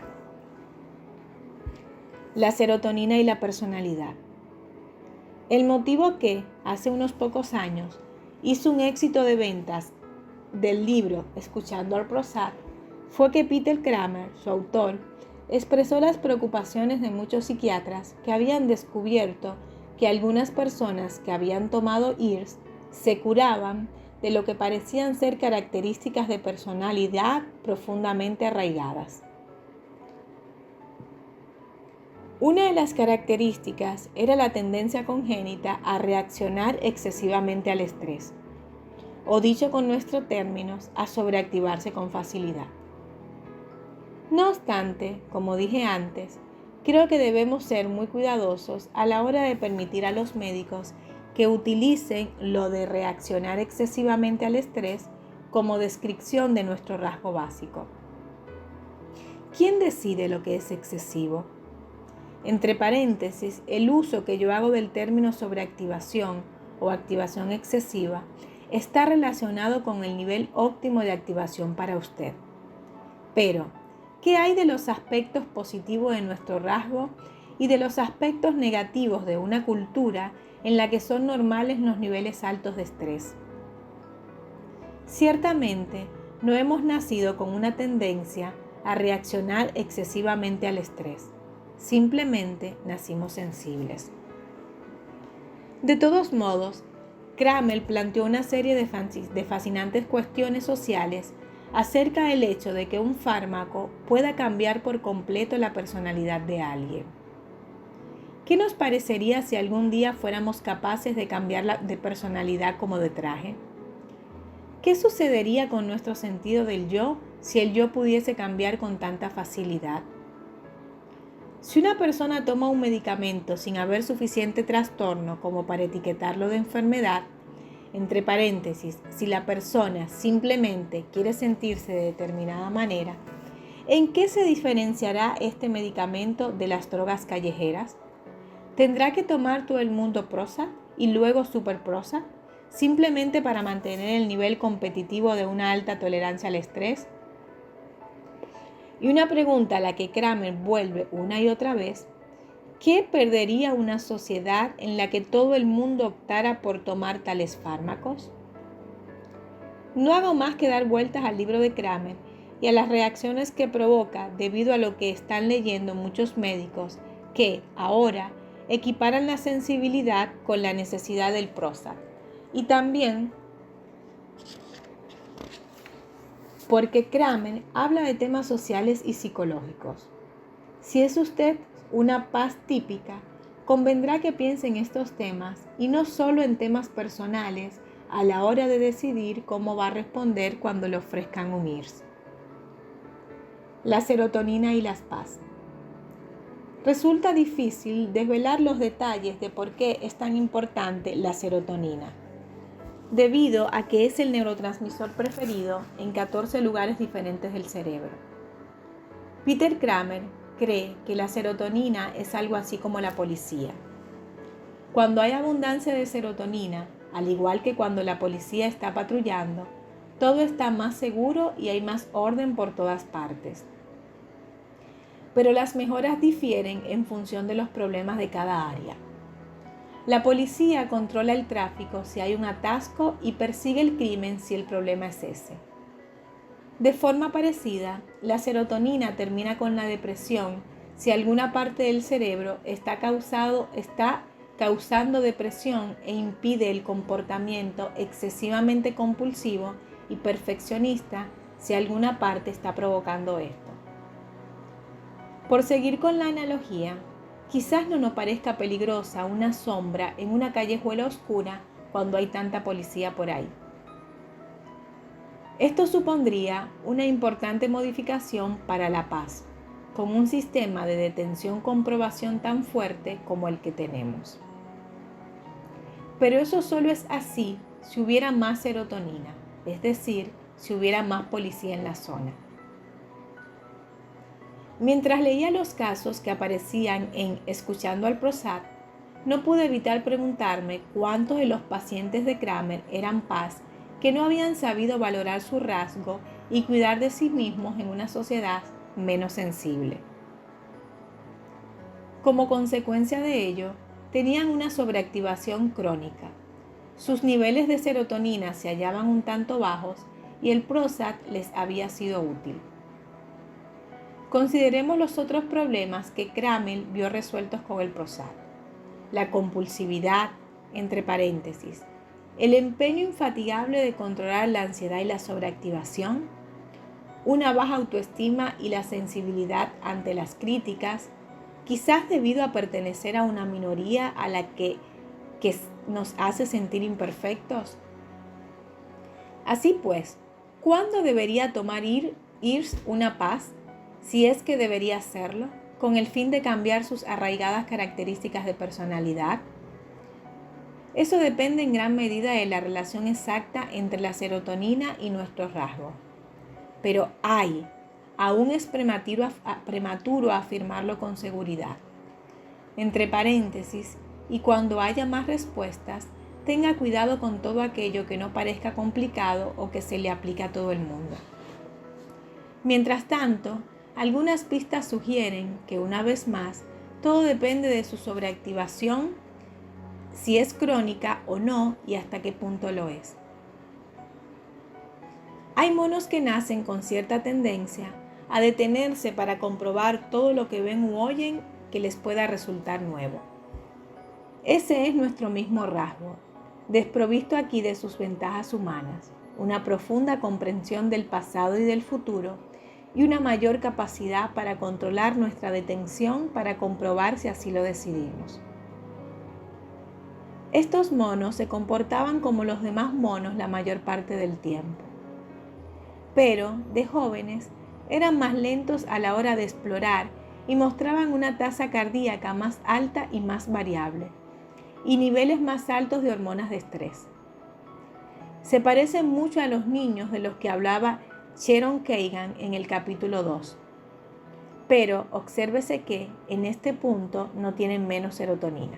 La serotonina y la personalidad. El motivo que, hace unos pocos años, hizo un éxito de ventas del libro Escuchando al Prozac fue que Peter Kramer, su autor, expresó las preocupaciones de muchos psiquiatras que habían descubierto que algunas personas que habían tomado IRS se curaban de lo que parecían ser características de personalidad profundamente arraigadas. Una de las características era la tendencia congénita a reaccionar excesivamente al estrés, o dicho con nuestros términos, a sobreactivarse con facilidad. No obstante, como dije antes, creo que debemos ser muy cuidadosos a la hora de permitir a los médicos que utilicen lo de reaccionar excesivamente al estrés como descripción de nuestro rasgo básico. ¿Quién decide lo que es excesivo? Entre paréntesis, el uso que yo hago del término sobreactivación o activación excesiva está relacionado con el nivel óptimo de activación para usted. Pero, ¿qué hay de los aspectos positivos de nuestro rasgo y de los aspectos negativos de una cultura en la que son normales los niveles altos de estrés? Ciertamente, no hemos nacido con una tendencia a reaccionar excesivamente al estrés. Simplemente nacimos sensibles. De todos modos, Kramer planteó una serie de fascinantes cuestiones sociales acerca del hecho de que un fármaco pueda cambiar por completo la personalidad de alguien. ¿Qué nos parecería si algún día fuéramos capaces de cambiar de personalidad como de traje? ¿Qué sucedería con nuestro sentido del yo si el yo pudiese cambiar con tanta facilidad? Si una persona toma un medicamento sin haber suficiente trastorno como para etiquetarlo de enfermedad, entre paréntesis, si la persona simplemente quiere sentirse de determinada manera, ¿en qué se diferenciará este medicamento de las drogas callejeras? ¿Tendrá que tomar todo el mundo Prozac y luego Super Prozac simplemente para mantener el nivel competitivo de una alta tolerancia al estrés? Y una pregunta a la que Kramer vuelve una y otra vez: ¿qué perdería una sociedad en la que todo el mundo optara por tomar tales fármacos? No hago más que dar vueltas al libro de Kramer y a las reacciones que provoca debido a lo que están leyendo muchos médicos que, ahora, equiparan la sensibilidad con la necesidad del Prozac, Y también porque Kramer habla de temas sociales y psicológicos. Si es usted una paz típica, convendrá que piense en estos temas y no solo en temas personales a la hora de decidir cómo va a responder cuando le ofrezcan un IRS. La serotonina y las paz. Resulta difícil desvelar los detalles de por qué es tan importante la serotonina, debido a que es el neurotransmisor preferido en 14 lugares diferentes del cerebro. Peter Kramer cree que la serotonina es algo así como la policía. Cuando hay abundancia de serotonina, al igual que cuando la policía está patrullando, todo está más seguro y hay más orden por todas partes. Pero las mejoras difieren en función de los problemas de cada área. La policía controla el tráfico si hay un atasco y persigue el crimen si el problema es ese. De forma parecida, la serotonina termina con la depresión si alguna parte del cerebro está causando depresión e impide el comportamiento excesivamente compulsivo y perfeccionista si alguna parte está provocando esto. Por seguir con la analogía, quizás no nos parezca peligrosa una sombra en una callejuela oscura cuando hay tanta policía por ahí. Esto supondría una importante modificación para la paz, con un sistema de detención-comprobación tan fuerte como el que tenemos. Pero eso solo es así si hubiera más serotonina, es decir, si hubiera más policía en la zona. Mientras leía los casos que aparecían en Escuchando al Prozac, no pude evitar preguntarme cuántos de los pacientes de Kramer eran paz que no habían sabido valorar su rasgo y cuidar de sí mismos en una sociedad menos sensible. Como consecuencia de ello, tenían una sobreactivación crónica. Sus niveles de serotonina se hallaban un tanto bajos y el Prozac les había sido útil. Consideremos los otros problemas que Kramer vio resueltos con el Prozac. La compulsividad, entre paréntesis, el empeño infatigable de controlar la ansiedad y la sobreactivación, una baja autoestima y la sensibilidad ante las críticas, quizás debido a pertenecer a una minoría a la que nos hace sentir imperfectos. Así pues, ¿cuándo debería tomar IRS una paz? Si es que debería hacerlo, con el fin de cambiar sus arraigadas características de personalidad. Eso depende en gran medida de la relación exacta entre la serotonina y nuestro rasgo. Pero aún es prematuro afirmarlo con seguridad. Entre paréntesis, y cuando haya más respuestas, tenga cuidado con todo aquello que no parezca complicado o que se le aplique a todo el mundo. Mientras tanto, algunas pistas sugieren que, una vez más, todo depende de su sobreactivación, si es crónica o no y hasta qué punto lo es. Hay monos que nacen con cierta tendencia a detenerse para comprobar todo lo que ven u oyen que les pueda resultar nuevo. Ese es nuestro mismo rasgo, desprovisto aquí de sus ventajas humanas, una profunda comprensión del pasado y del futuro, y una mayor capacidad para controlar nuestra detención para comprobar si así lo decidimos. Estos monos se comportaban como los demás monos la mayor parte del tiempo, pero de jóvenes eran más lentos a la hora de explorar y mostraban una tasa cardíaca más alta y más variable, y niveles más altos de hormonas de estrés. Se parecen mucho a los niños de los que hablaba Sharon Kagan en el capítulo 2. Pero obsérvese que en este punto no tienen menos serotonina.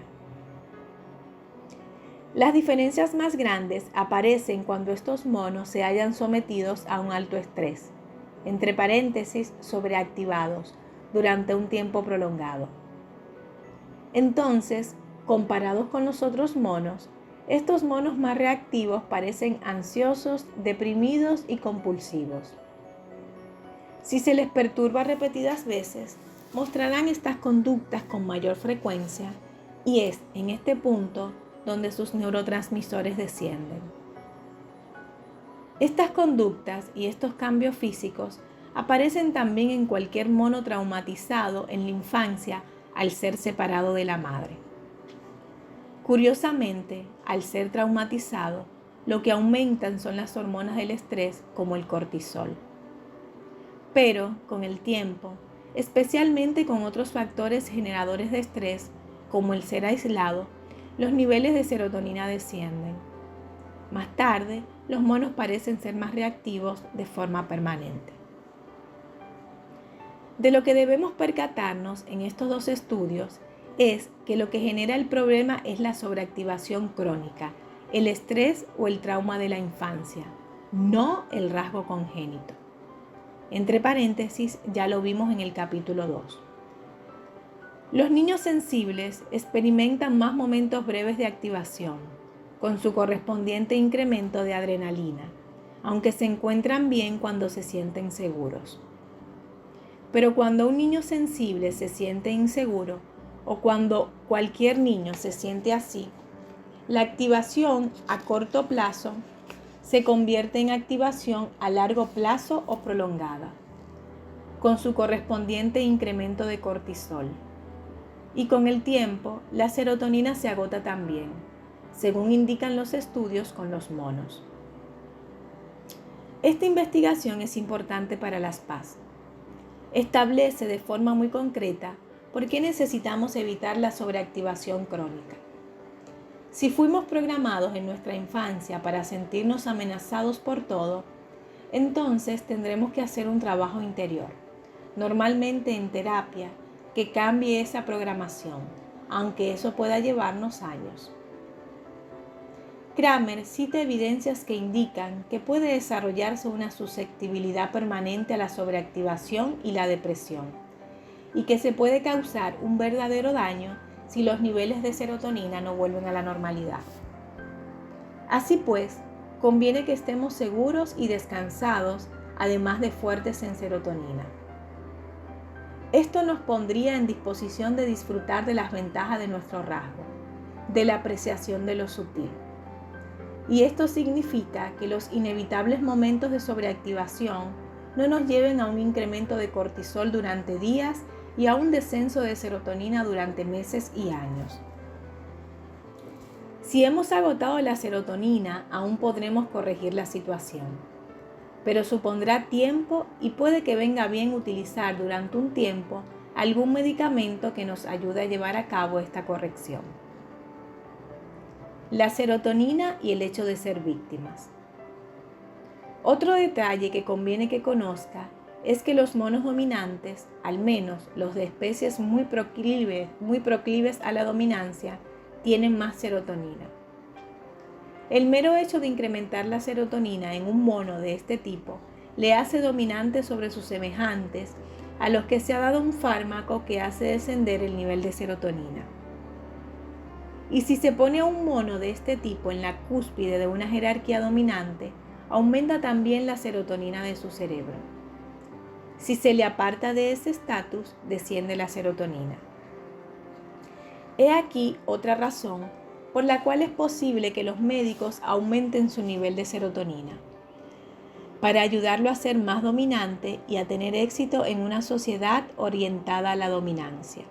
Las diferencias más grandes aparecen cuando estos monos se hallan sometidos a un alto estrés, entre paréntesis sobreactivados, durante un tiempo prolongado. Entonces, comparados con los otros monos, estos monos más reactivos parecen ansiosos, deprimidos y compulsivos. Si se les perturba repetidas veces, mostrarán estas conductas con mayor frecuencia y es en este punto donde sus neurotransmisores descienden. Estas conductas y estos cambios físicos aparecen también en cualquier mono traumatizado en la infancia al ser separado de la madre. Curiosamente, al ser traumatizado, lo que aumentan son las hormonas del estrés como el cortisol. Pero, con el tiempo, especialmente con otros factores generadores de estrés, como el ser aislado, los niveles de serotonina descienden. Más tarde, los monos parecen ser más reactivos de forma permanente. De lo que debemos percatarnos en estos dos estudios es que lo que genera el problema es la sobreactivación crónica, el estrés o el trauma de la infancia, no el rasgo congénito. Entre paréntesis, ya lo vimos en el capítulo 2. Los niños sensibles experimentan más momentos breves de activación, con su correspondiente incremento de adrenalina, aunque se encuentran bien cuando se sienten seguros. Pero cuando un niño sensible se siente inseguro, o cuando cualquier niño se siente así, la activación a corto plazo se convierte en activación a largo plazo o prolongada, con su correspondiente incremento de cortisol. Y con el tiempo, la serotonina se agota también, según indican los estudios con los monos. Esta investigación es importante para las PAS. Establece de forma muy concreta por qué necesitamos evitar la sobreactivación crónica. Si fuimos programados en nuestra infancia para sentirnos amenazados por todo, entonces tendremos que hacer un trabajo interior, normalmente en terapia, que cambie esa programación, aunque eso pueda llevarnos años. Kramer cita evidencias que indican que puede desarrollarse una susceptibilidad permanente a la sobreactivación y la depresión, y que se puede causar un verdadero daño si los niveles de serotonina no vuelven a la normalidad. Así pues, conviene que estemos seguros y descansados, además de fuertes en serotonina. Esto nos pondría en disposición de disfrutar de las ventajas de nuestro rasgo, de la apreciación de lo sutil. Y esto significa que los inevitables momentos de sobreactivación no nos lleven a un incremento de cortisol durante días y a un descenso de serotonina durante meses y años. Si hemos agotado la serotonina, aún podremos corregir la situación, pero supondrá tiempo y puede que venga bien utilizar durante un tiempo algún medicamento que nos ayude a llevar a cabo esta corrección. La serotonina y el hecho de ser víctimas. Otro detalle que conviene que conozca es que los monos dominantes, al menos los de especies muy proclives a la dominancia, tienen más serotonina. El mero hecho de incrementar la serotonina en un mono de este tipo le hace dominante sobre sus semejantes a los que se ha dado un fármaco que hace descender el nivel de serotonina. Y si se pone a un mono de este tipo en la cúspide de una jerarquía dominante, aumenta también la serotonina de su cerebro. Si se le aparta de ese estatus, desciende la serotonina. He aquí otra razón por la cual es posible que los médicos aumenten su nivel de serotonina, para ayudarlo a ser más dominante y a tener éxito en una sociedad orientada a la dominancia.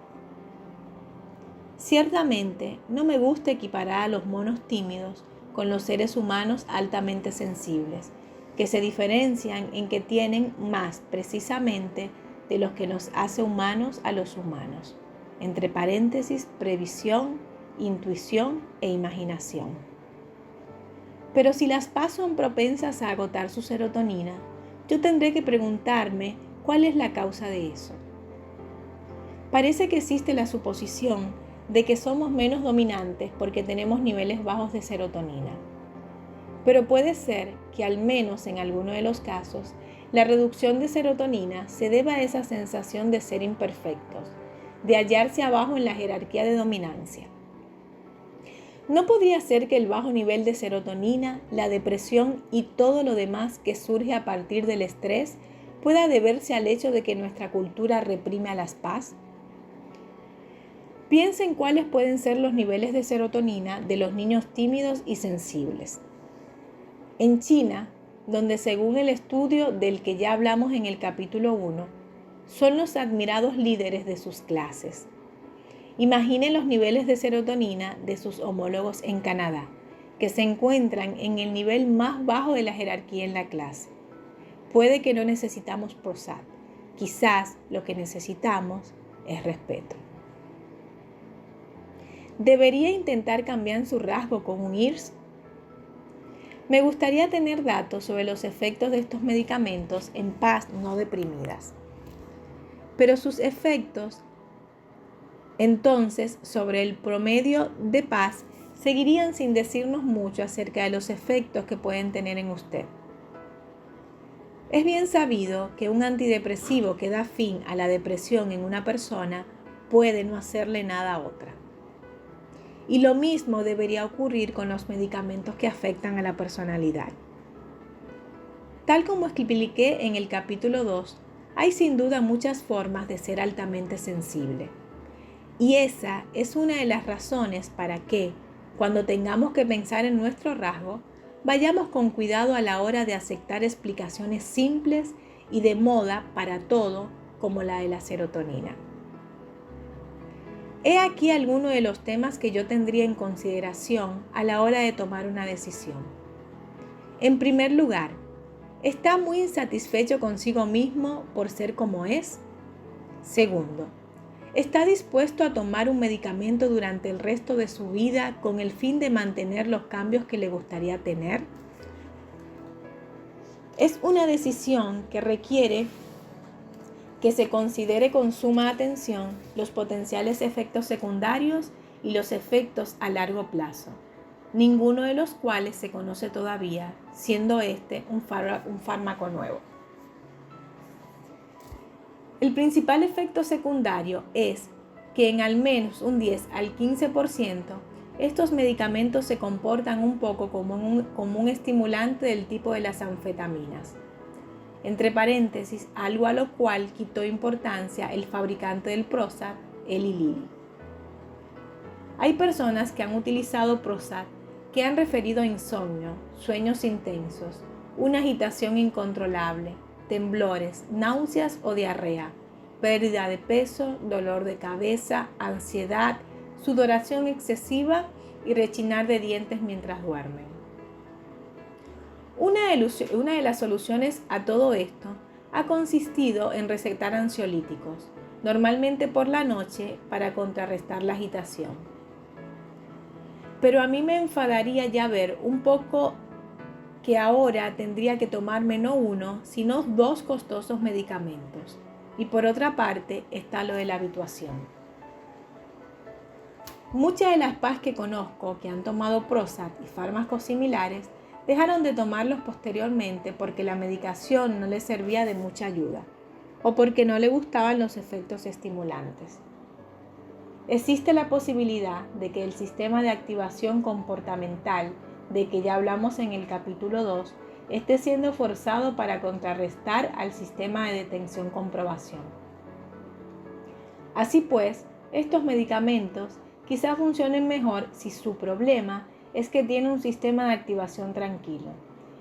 Ciertamente, no me gusta equiparar a los monos tímidos con los seres humanos altamente sensibles, que se diferencian en que tienen más precisamente de los que nos hace humanos a los humanos, entre paréntesis, previsión, intuición e imaginación. Pero si las PAS son propensas a agotar su serotonina, yo tendré que preguntarme cuál es la causa de eso. Parece que existe la suposición de que somos menos dominantes porque tenemos niveles bajos de serotonina. Pero puede ser que al menos en alguno de los casos, la reducción de serotonina se deba a esa sensación de ser imperfectos, de hallarse abajo en la jerarquía de dominancia. ¿No podría ser que el bajo nivel de serotonina, la depresión y todo lo demás que surge a partir del estrés pueda deberse al hecho de que nuestra cultura reprime a las PAS? Piensa en cuáles pueden ser los niveles de serotonina de los niños tímidos y sensibles. En China, donde según el estudio del que ya hablamos en el capítulo 1, son los admirados líderes de sus clases. Imaginen los niveles de serotonina de sus homólogos en Canadá, que se encuentran en el nivel más bajo de la jerarquía en la clase. Puede que no necesitamos Prozac, quizás lo que necesitamos es respeto. ¿Debería intentar cambiar su rasgo con un IRS? Me gustaría tener datos sobre los efectos de estos medicamentos en paz no deprimidas. Pero sus efectos, entonces, sobre el promedio de paz, seguirían sin decirnos mucho acerca de los efectos que pueden tener en usted. Es bien sabido que un antidepresivo que da fin a la depresión en una persona puede no hacerle nada a otra. Y lo mismo debería ocurrir con los medicamentos que afectan a la personalidad. Tal como expliqué en el capítulo 2, hay sin duda muchas formas de ser altamente sensible. Y esa es una de las razones para que, cuando tengamos que pensar en nuestro rasgo, vayamos con cuidado a la hora de aceptar explicaciones simples y de moda para todo, como la de la serotonina. He aquí algunos de los temas que yo tendría en consideración a la hora de tomar una decisión. En primer lugar, ¿está muy insatisfecho consigo mismo por ser como es? Segundo, ¿está dispuesto a tomar un medicamento durante el resto de su vida con el fin de mantener los cambios que le gustaría tener? Es una decisión que requiere que se considere con suma atención los potenciales efectos secundarios y los efectos a largo plazo, ninguno de los cuales se conoce todavía, siendo este un fármaco nuevo. El principal efecto secundario es que en al menos un 10 al 15% estos medicamentos se comportan un poco como un estimulante del tipo de las anfetaminas. Entre paréntesis, algo a lo cual quitó importancia el fabricante del Prozac, Eli Lilly. Hay personas que han utilizado Prozac que han referido a insomnio, sueños intensos, una agitación incontrolable, temblores, náuseas o diarrea, pérdida de peso, dolor de cabeza, ansiedad, sudoración excesiva y rechinar de dientes mientras duermen. Una de las soluciones a todo esto ha consistido en recetar ansiolíticos, normalmente por la noche para contrarrestar la agitación. Pero a mí me enfadaría ya ver un poco que ahora tendría que tomarme no uno, sino 2 costosos medicamentos. Y por otra parte está lo de la habituación. Muchas de las PAs que conozco que han tomado Prozac y fármacos similares dejaron de tomarlos posteriormente porque la medicación no les servía de mucha ayuda o porque no les gustaban los efectos estimulantes. Existe la posibilidad de que el sistema de activación comportamental de que ya hablamos en el capítulo 2 esté siendo forzado para contrarrestar al sistema de detención-comprobación. Así pues, estos medicamentos quizás funcionen mejor si su problema es que tiene un sistema de activación tranquilo,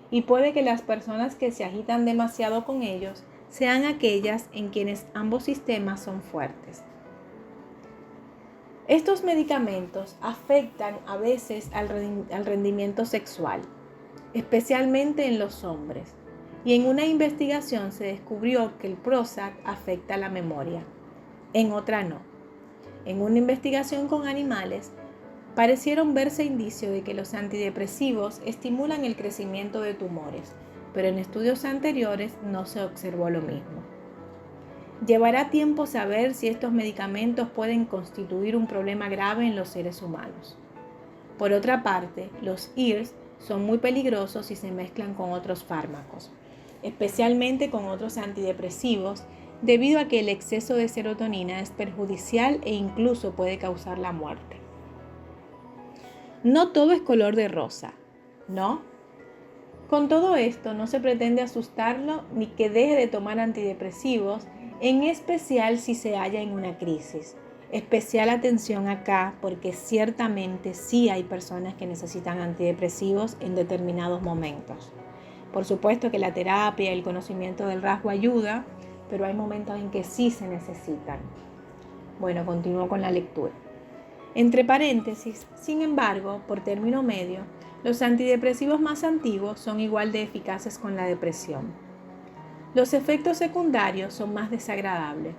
y puede que las personas que se agitan demasiado con ellos sean aquellas en quienes ambos sistemas son fuertes. Estos medicamentos afectan a veces al rendimiento sexual, especialmente en los hombres, y en una investigación se descubrió que el Prozac afecta la memoria, en otra no. En una investigación con animales, parecieron verse indicios de que los antidepresivos estimulan el crecimiento de tumores, pero en estudios anteriores no se observó lo mismo. Llevará tiempo saber si estos medicamentos pueden constituir un problema grave en los seres humanos. Por otra parte, los IRS son muy peligrosos si se mezclan con otros fármacos, especialmente con otros antidepresivos, debido a que el exceso de serotonina es perjudicial e incluso puede causar la muerte. No todo es color de rosa, ¿no? Con todo esto no se pretende asustarlo ni que deje de tomar antidepresivos, en especial si se halla en una crisis. Especial atención acá porque ciertamente sí hay personas que necesitan antidepresivos en determinados momentos. Por supuesto que la terapia y el conocimiento del rasgo ayuda, pero hay momentos en que sí se necesitan. Bueno, continúo con la lectura. Entre paréntesis, sin embargo, por término medio, los antidepresivos más antiguos son igual de eficaces con la depresión. Los efectos secundarios son más desagradables,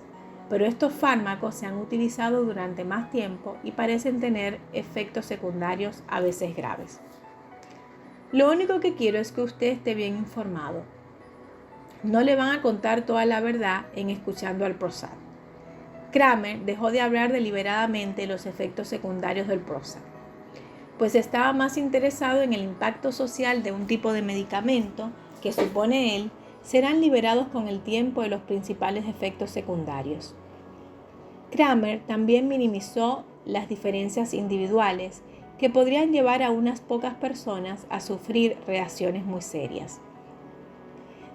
pero estos fármacos se han utilizado durante más tiempo y parecen tener efectos secundarios a veces graves. Lo único que quiero es que usted esté bien informado. No le van a contar toda la verdad en escuchando al Prozac. Kramer dejó de hablar deliberadamente de los efectos secundarios del Prozac, pues estaba más interesado en el impacto social de un tipo de medicamento que, supone él, serán liberados con el tiempo de los principales efectos secundarios. Kramer también minimizó las diferencias individuales que podrían llevar a unas pocas personas a sufrir reacciones muy serias.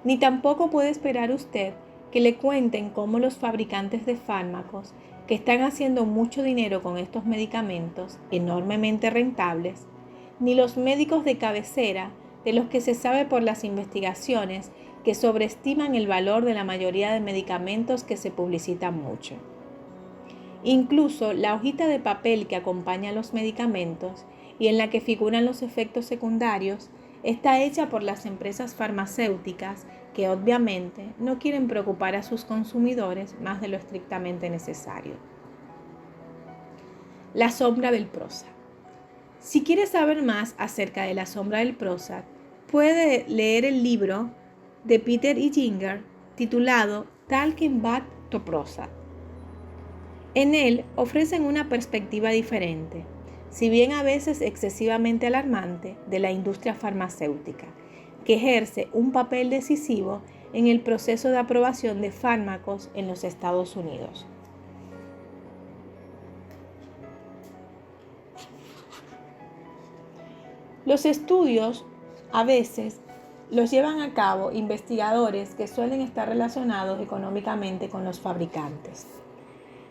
Ni tampoco puede esperar usted que le cuenten cómo los fabricantes de fármacos, que están haciendo mucho dinero con estos medicamentos enormemente rentables, ni los médicos de cabecera, de los que se sabe por las investigaciones que sobreestiman el valor de la mayoría de medicamentos que se publicitan mucho. Incluso la hojita de papel que acompaña a los medicamentos y en la que figuran los efectos secundarios está hecha por las empresas farmacéuticas que obviamente no quieren preocupar a sus consumidores más de lo estrictamente necesario. La sombra del Prozac. Si quiere saber más acerca de la sombra del Prozac, puede leer el libro de Peter y Ginger titulado Talking Back to Prozac. En él ofrecen una perspectiva diferente, si bien a veces excesivamente alarmante, de la industria farmacéutica, que ejerce un papel decisivo en el proceso de aprobación de fármacos en los Estados Unidos. Los estudios a veces los llevan a cabo investigadores que suelen estar relacionados económicamente con los fabricantes.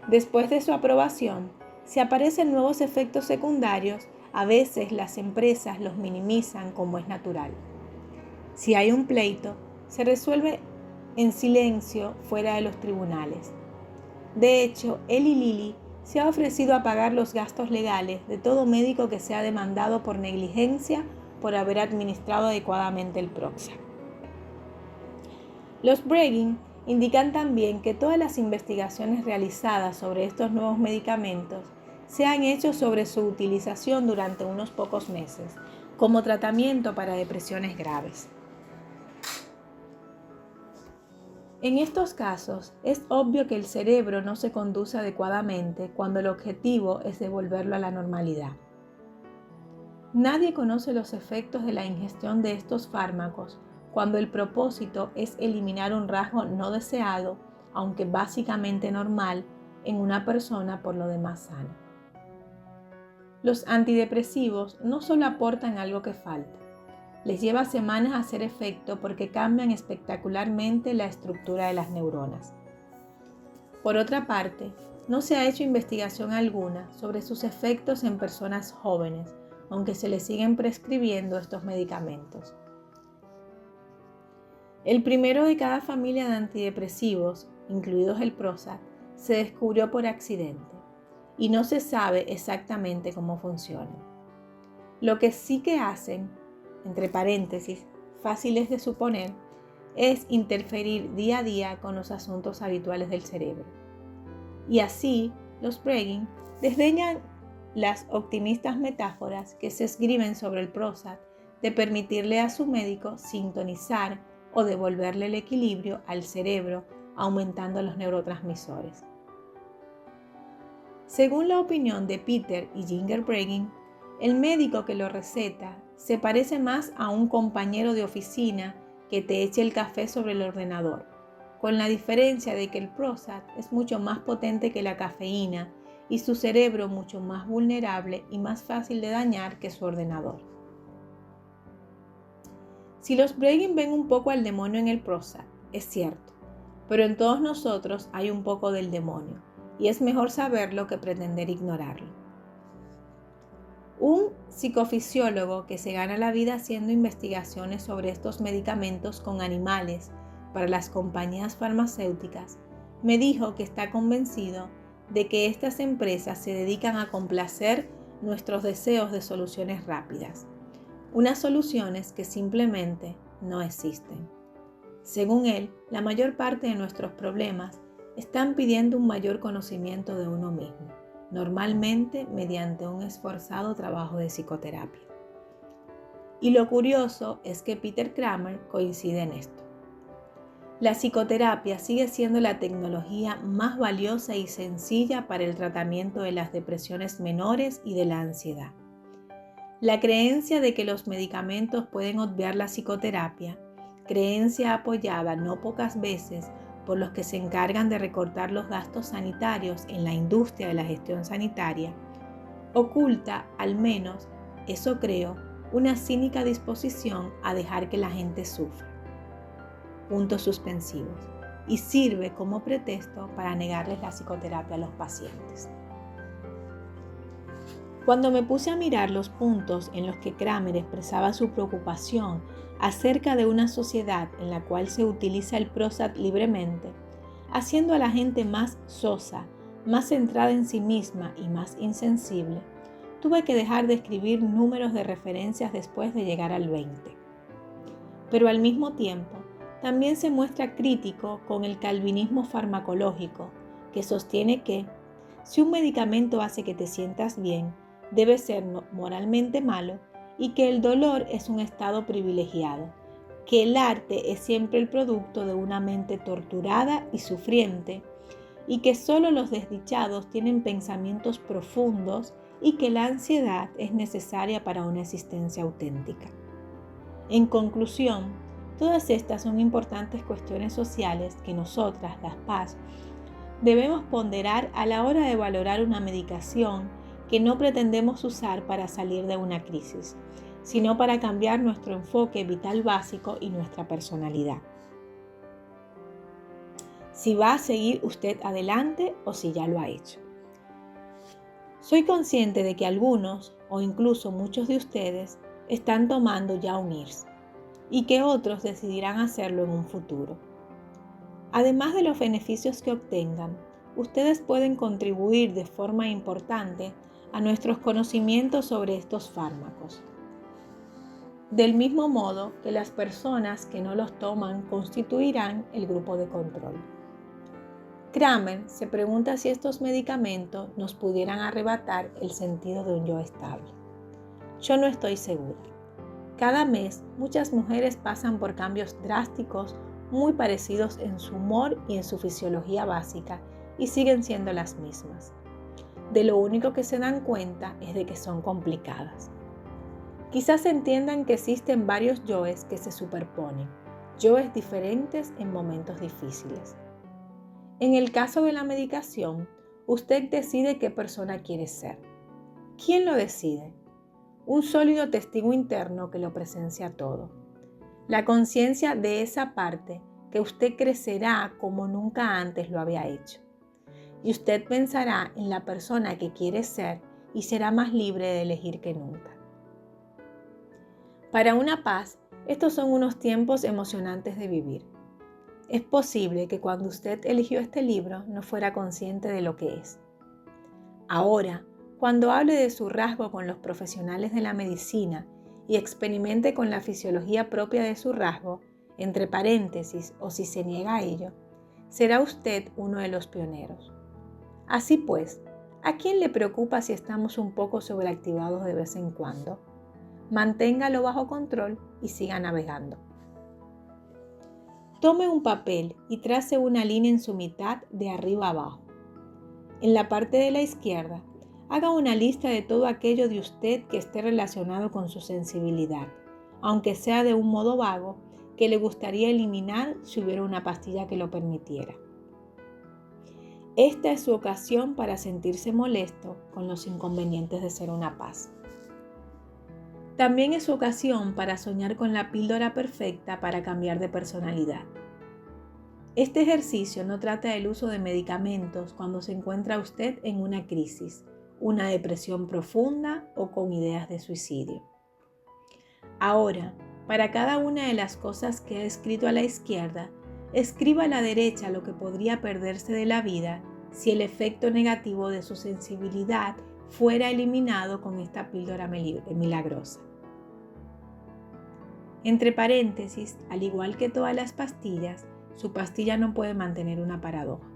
Después de su aprobación, si aparecen nuevos efectos secundarios, a veces las empresas los minimizan como es natural. Si hay un pleito, se resuelve en silencio fuera de los tribunales. De hecho, Eli Lilly se ha ofrecido a pagar los gastos legales de todo médico que sea demandado por negligencia por haber administrado adecuadamente el Prozac. Los Breggin indican también que todas las investigaciones realizadas sobre estos nuevos medicamentos se han hecho sobre su utilización durante unos pocos meses, como tratamiento para depresiones graves. En estos casos, es obvio que el cerebro no se conduce adecuadamente cuando el objetivo es devolverlo a la normalidad. Nadie conoce los efectos de la ingestión de estos fármacos cuando el propósito es eliminar un rasgo no deseado, aunque básicamente normal, en una persona por lo demás sana. Los antidepresivos no solo aportan algo que falta, les lleva semanas a hacer efecto porque cambian espectacularmente la estructura de las neuronas. Por otra parte, no se ha hecho investigación alguna sobre sus efectos en personas jóvenes, aunque se les siguen prescribiendo estos medicamentos. El primero de cada familia de antidepresivos, incluidos el Prozac, se descubrió por accidente y no se sabe exactamente cómo funcionan. Lo que sí que hacen, entre paréntesis, fáciles de suponer, es interferir día a día con los asuntos habituales del cerebro. Y así, los Breggin desdeñan las optimistas metáforas que se esgrimen sobre el Prozac de permitirle a su médico sintonizar o devolverle el equilibrio al cerebro aumentando los neurotransmisores. Según la opinión de Peter y Ginger Breggin, el médico que lo receta se parece más a un compañero de oficina que te eche el café sobre el ordenador, con la diferencia de que el Prozac es mucho más potente que la cafeína y su cerebro mucho más vulnerable y más fácil de dañar que su ordenador. Si los Breggin ven un poco al demonio en el Prozac, es cierto, pero en todos nosotros hay un poco del demonio, y es mejor saberlo que pretender ignorarlo. Un psicofisiólogo que se gana la vida haciendo investigaciones sobre estos medicamentos con animales para las compañías farmacéuticas me dijo que está convencido de que estas empresas se dedican a complacer nuestros deseos de soluciones rápidas, unas soluciones que simplemente no existen. Según él, la mayor parte de nuestros problemas están pidiendo un mayor conocimiento de uno mismo, normalmente mediante un esforzado trabajo de psicoterapia. Y lo curioso es que Peter Kramer coincide en esto. La psicoterapia sigue siendo la tecnología más valiosa y sencilla para el tratamiento de las depresiones menores y de la ansiedad. La creencia de que los medicamentos pueden obviar la psicoterapia, creencia apoyada no pocas veces por los que se encargan de recortar los gastos sanitarios en la industria de la gestión sanitaria, oculta, al menos, eso creo, una cínica disposición a dejar que la gente sufra. Puntos suspensivos. Y sirve como pretexto para negarles la psicoterapia a los pacientes. Cuando me puse a mirar los puntos en los que Kramer expresaba su preocupación acerca de una sociedad en la cual se utiliza el Prozac libremente, haciendo a la gente más sosa, más centrada en sí misma y más insensible, tuve que dejar de escribir números de referencias después de llegar al 20. Pero al mismo tiempo, también se muestra crítico con el calvinismo farmacológico, que sostiene que si un medicamento hace que te sientas bien, debe ser moralmente malo y que el dolor es un estado privilegiado, que el arte es siempre el producto de una mente torturada y sufriente y que solo los desdichados tienen pensamientos profundos y que la ansiedad es necesaria para una existencia auténtica. En conclusión, todas estas son importantes cuestiones sociales que nosotras, las PAS, debemos ponderar a la hora de valorar una medicación que no pretendemos usar para salir de una crisis, sino para cambiar nuestro enfoque vital básico y nuestra personalidad. Si va a seguir usted adelante o si ya lo ha hecho. Soy consciente de que algunos, o incluso muchos de ustedes, están tomando ya un IRS y que otros decidirán hacerlo en un futuro. Además de los beneficios que obtengan, ustedes pueden contribuir de forma importante a nuestros conocimientos sobre estos fármacos. Del mismo modo que las personas que no los toman constituirán el grupo de control. Kramer se pregunta si estos medicamentos nos pudieran arrebatar el sentido de un yo estable. Yo no estoy segura. Cada mes, muchas mujeres pasan por cambios drásticos muy parecidos en su humor y en su fisiología básica y siguen siendo las mismas. De lo único que se dan cuenta es de que son complicadas. Quizás entiendan que existen varios yoes que se superponen, yoes diferentes en momentos difíciles. En el caso de la medicación, usted decide qué persona quiere ser. ¿Quién lo decide? Un sólido testigo interno que lo presencia todo. La conciencia de esa parte que usted crecerá como nunca antes lo había hecho. Y usted pensará en la persona que quiere ser y será más libre de elegir que nunca. Para una paz, estos son unos tiempos emocionantes de vivir. Es posible que cuando usted eligió este libro no fuera consciente de lo que es. Ahora, cuando hable de su rasgo con los profesionales de la medicina y experimente con la fisiología propia de su rasgo, entre paréntesis o si se niega a ello, será usted uno de los pioneros. Así pues, ¿a quién le preocupa si estamos un poco sobreactivados de vez en cuando? Manténgalo bajo control y siga navegando. Tome un papel y trace una línea en su mitad de arriba abajo. En la parte de la izquierda, haga una lista de todo aquello de usted que esté relacionado con su sensibilidad, aunque sea de un modo vago, que le gustaría eliminar si hubiera una pastilla que lo permitiera. Esta es su ocasión para sentirse molesto con los inconvenientes de ser una paz. También es su ocasión para soñar con la píldora perfecta para cambiar de personalidad. Este ejercicio no trata del uso de medicamentos cuando se encuentra usted en una crisis, una depresión profunda o con ideas de suicidio. Ahora, para cada una de las cosas que ha escrito a la izquierda, escriba a la derecha lo que podría perderse de la vida si el efecto negativo de su sensibilidad fuera eliminado con esta píldora milagrosa. Entre paréntesis, al igual que todas las pastillas, su pastilla no puede mantener una paradoja.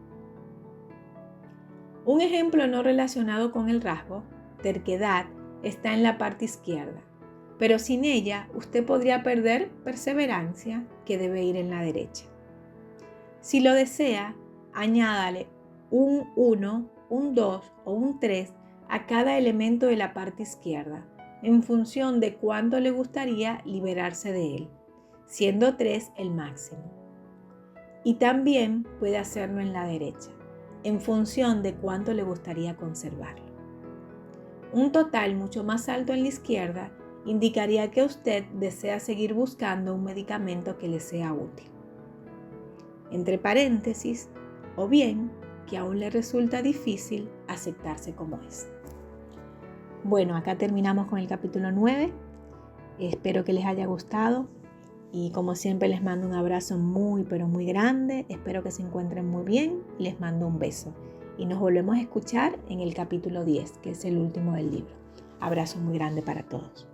Un ejemplo no relacionado con el rasgo, terquedad, está en la parte izquierda, pero sin ella usted podría perder perseverancia, que debe ir en la derecha. Si lo desea, añádale un 1, un 2 o un 3 a cada elemento de la parte izquierda, en función de cuánto le gustaría liberarse de él, siendo 3 el máximo. Y también puede hacerlo en la derecha, en función de cuánto le gustaría conservarlo. Un total mucho más alto en la izquierda indicaría que usted desea seguir buscando un medicamento que le sea útil. Entre paréntesis, o bien que aún le resulta difícil aceptarse como es. Bueno, acá terminamos con el capítulo 9. Espero que les haya gustado y como siempre les mando un abrazo muy pero muy grande. Espero que se encuentren muy bien y les mando un beso. Y nos volvemos a escuchar en el capítulo 10, que es el último del libro. Abrazo muy grande para todos.